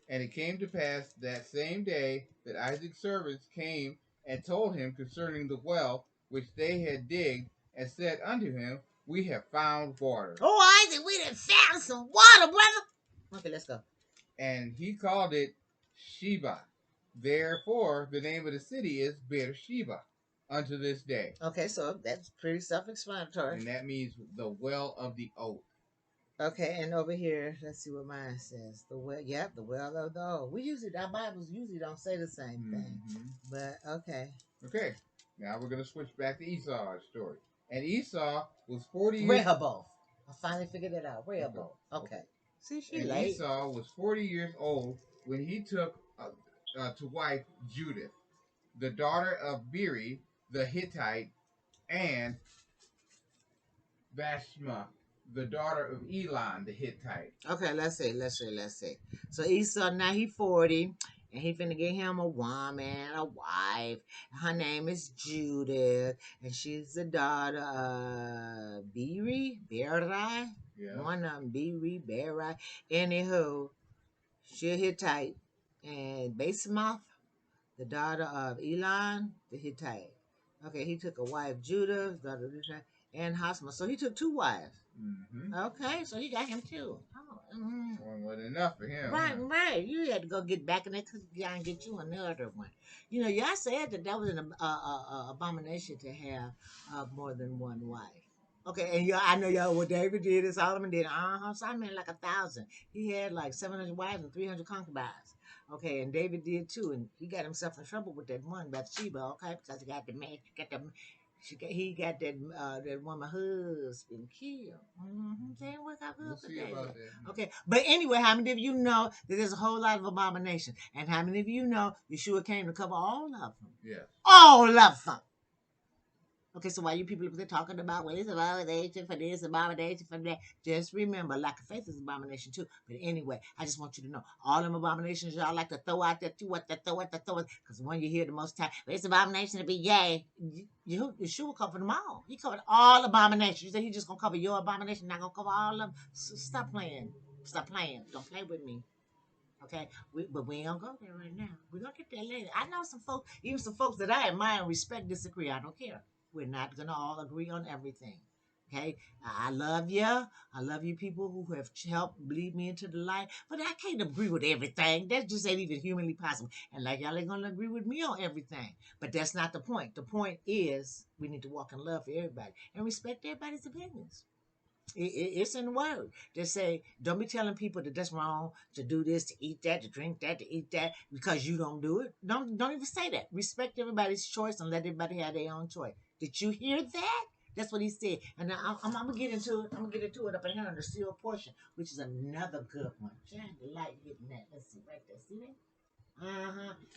And it came to pass that same day that Isaac's servants came and told him concerning the well which they had digged, and said unto him, We have found water. oh, Isaac, we done found some water, brother. Okay, let's go. And he called it Sheba. Therefore, the name of the city is Beersheba unto this day. Okay, so that's pretty self-explanatory. And that means the well of the oak. Okay, and over here, let's see what mine says. The well, the well of the oak. Our Bibles usually don't say the same thing. Mm-hmm. But okay. Okay, now we're going to switch back to Esau's story. And Esau was 40 years... Rehoboth. I finally figured it out. Rehoboth. Okay. See, she and late. Esau was 40 years old when he took to wife Judith, the daughter of Beri the Hittite, and Bashma, the daughter of Elon the Hittite. Okay, let's see. So Esau, now he 40, and he finna get him a woman, a wife. Her name is Judith, and she's the daughter of Beri. Yeah. One of them, Beri. Anywho, she a Hittite. And Basemoth, the daughter of Elon the Hittite. Okay, he took a wife, Judah, daughter of Hittite, and Hosma. So he took 2 wives. Mm-hmm. Okay, so he got him 2. Oh, One wasn't enough for him. Right. You had to go get back in there and get you another one. You know, y'all said that was an abomination to have more than one wife. Okay, and I know y'all what David did and Solomon did. Solomon had like 1,000. He had like 700 wives and 300 concubines. Okay, and David did too, and he got himself in trouble with that one Bathsheba. Okay, because he got the man, he got that woman husband killed. Didn't work out good for David. About that. Okay, but anyway, how many of you know that there's a whole lot of abominations, and how many of you know Yeshua came to cover all of them? Yes. All of them. Okay, so why you people up there talking about, well, it's abomination for this, abomination for that, just remember, lack of faith is abomination too. But anyway, I just want you to know, all them abominations y'all like to throw out there too, because when you hear the most time, well, it's abomination to be gay, Yeshua covered them all. He covered all abominations. You say he's just going to cover your abomination, not going to cover all of them? So stop playing. Don't play with me. Okay, but we ain't gonna go there right now. We're gonna get there later. I know some folks, even some folks that I admire and respect, disagree. I don't care. We're not gonna all agree on everything. Okay, I love you. I love you people who have helped lead me into the light, but I can't agree with everything. That just ain't even humanly possible. And like y'all ain't gonna agree with me on everything. But that's not the point. The point is we need to walk in love for everybody and respect everybody's opinions. It's in the word. Just say, don't be telling people that that's wrong to do this, to eat that, to drink that, to eat that, because you don't do it. Don't even say that. Respect everybody's choice and let everybody have their own choice. Did you hear that? That's what he said. And now I'm gonna get into it. I'm gonna get into it up in here on the seal portion, which is another good one. Shine the light hitting that. Let's see right there. See that?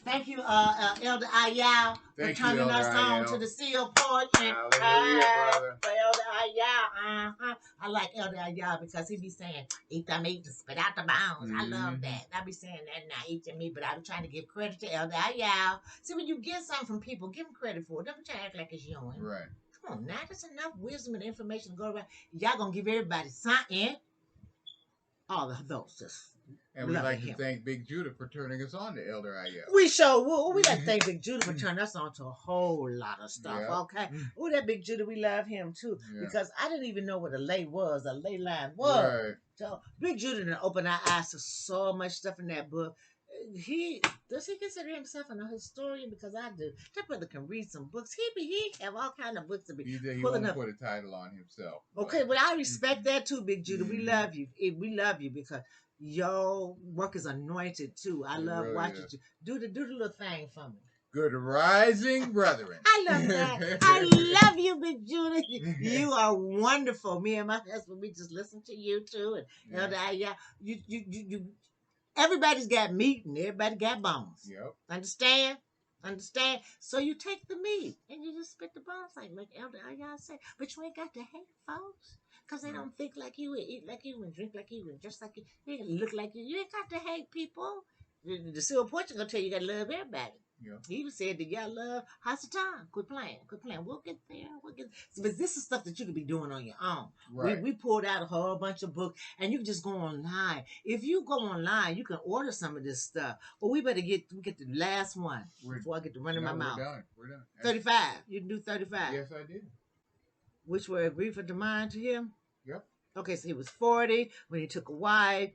Thank you, Elder Ayal, for turning us on to the seal portion. Hallelujah, brother. For Elder Ayal. I like Elder Ayal because he be saying, eat the meat to spit out the bones. I love that. I be saying that now, eat the meat, but I be trying to give credit to Elder Ayal. See, when you get something from people, give them credit for it. Don't try to act like it's yours. Right. Come on, now there's enough wisdom and information to go around. Y'all gonna give everybody something. All of those just. And we'd like to thank Big Judah for turning us on to Elder Ayel. We sure will. We like to thank Big Judah for turning us on to a whole lot of stuff, okay? Oh, that Big Judah, we love him too. Yeah. Because I didn't even know what a lay was, a ley line was. Right. So Big Judah done opened our eyes to so much stuff in that book. Does he consider himself an historian? Because I do. That brother can read some books. He have all kind of books to be He pulling won't up. put a title on himself. Okay, but I respect Mhm. that too, Big Judah. We love you. We love you because your work is anointed too. I It love really watching is. you. Do the little thing for me. Good rising, brethren. I love that. I love you, Big Judah. You are wonderful. Me and my husband, we just listen to you too. And Elder Aya, you. Everybody's got meat and everybody got bones. Yep. Understand? Understand? So you take the meat and you just spit the bones like Elder Aya said. But you ain't got to hate folks. Because they don't think like you and eat like you and drink like you and dress like you. They look like you. You ain't got to hate people. The silver portrait gonna tell you got to love everybody. Yeah. He even said that y'all love Hasatan. Quit playing. Quit playing. We'll get there. But this is stuff that you could be doing on your own. Right. We pulled out a whole bunch of books, and you can just go online. If you go online, you can order some of this stuff. But we better get the last one before I get to running my mouth. We're done. 35. You can do 35. Yes, I did. Which were a grief of the mind to him. Yep. Okay, so he was 40 when he took a wife.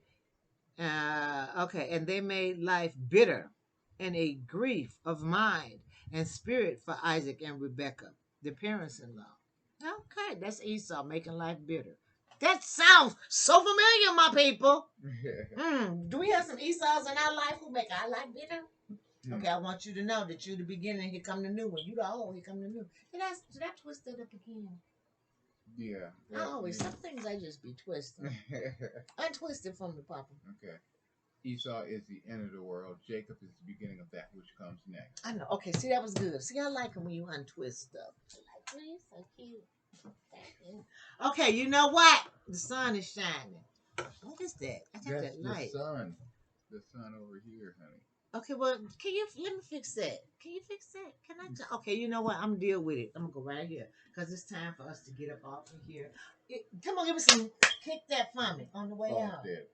Okay, and they made life bitter and a grief of mind and spirit for Isaac and Rebekah, the parents-in-law. Okay, that's Esau making life bitter. That sounds so familiar, my people. Do we have some Esau's in our life who make our life bitter? Okay, I want you to know that you're the beginning. Here come the new one. You the old. Here come the new. Did I twist it up again? Yeah. Some things I just be twisting. Untwist it from the Papa. Okay. Esau is the end of the world. Jacob is the beginning of that which comes next. I know. Okay, see, that was good. See, I like them when you untwist stuff. Like, really? So cute. Okay, you know what? The sun is shining. What is that? I got That's that light. The sun. The sun over here, honey. Okay, well, let me fix that. Can you fix that? Can I? Okay, you know what? I'm gonna deal with it. I'm gonna go right here because it's time for us to get up off of here. Come on, give me some. Kick that for me on the way out. Dead.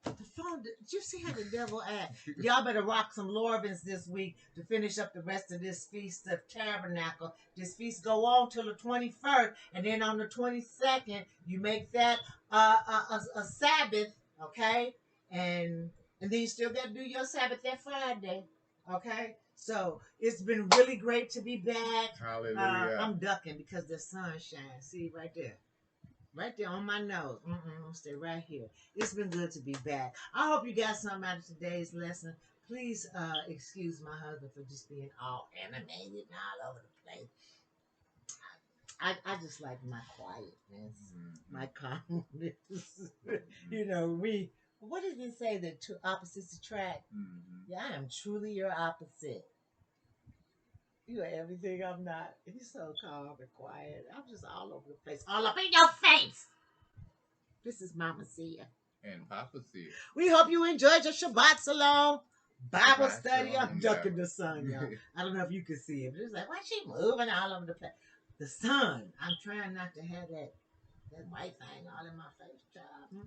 The phone. Did you see how the devil act? Y'all better rock some Lorvins this week to finish up the rest of this Feast of Tabernacle. This feast go on till the 21st, and then on the 22nd, you make that a Sabbath, okay? And then you still got to do your Sabbath that Friday, okay? So it's been really great to be back. Hallelujah. I'm ducking because the sun shines. See right there. Right there on my nose. I'll stay right here. It's been good to be back. I hope you got something out of today's lesson. Please excuse my husband for just being all animated and all over the place. I just like my quietness, my calmness. You know, what did it say that two opposites attract? Yeah, I am truly your opposite. You are everything I'm not. He's so calm and quiet. I'm just all over the place. All up in your face. This is Mama Sia. And Papa Sia. We hope you enjoyed your Shabbat Shalom Bible Shabbat study. Shalom, I'm ducking the sun, y'all. I don't know if you can see it, but it's like, why is she moving all over the place? The sun. I'm trying not to have that white thing all in my face, child.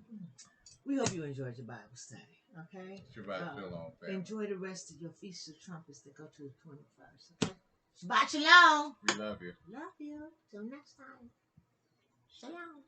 We hope you enjoyed your Bible study. Okay? Shabbat Shalom, family. Enjoy the rest of your Feast of Trumpets that go to the 21st. Okay? Shabbat Shalom. We love you. Love you. Till next time. Shalom.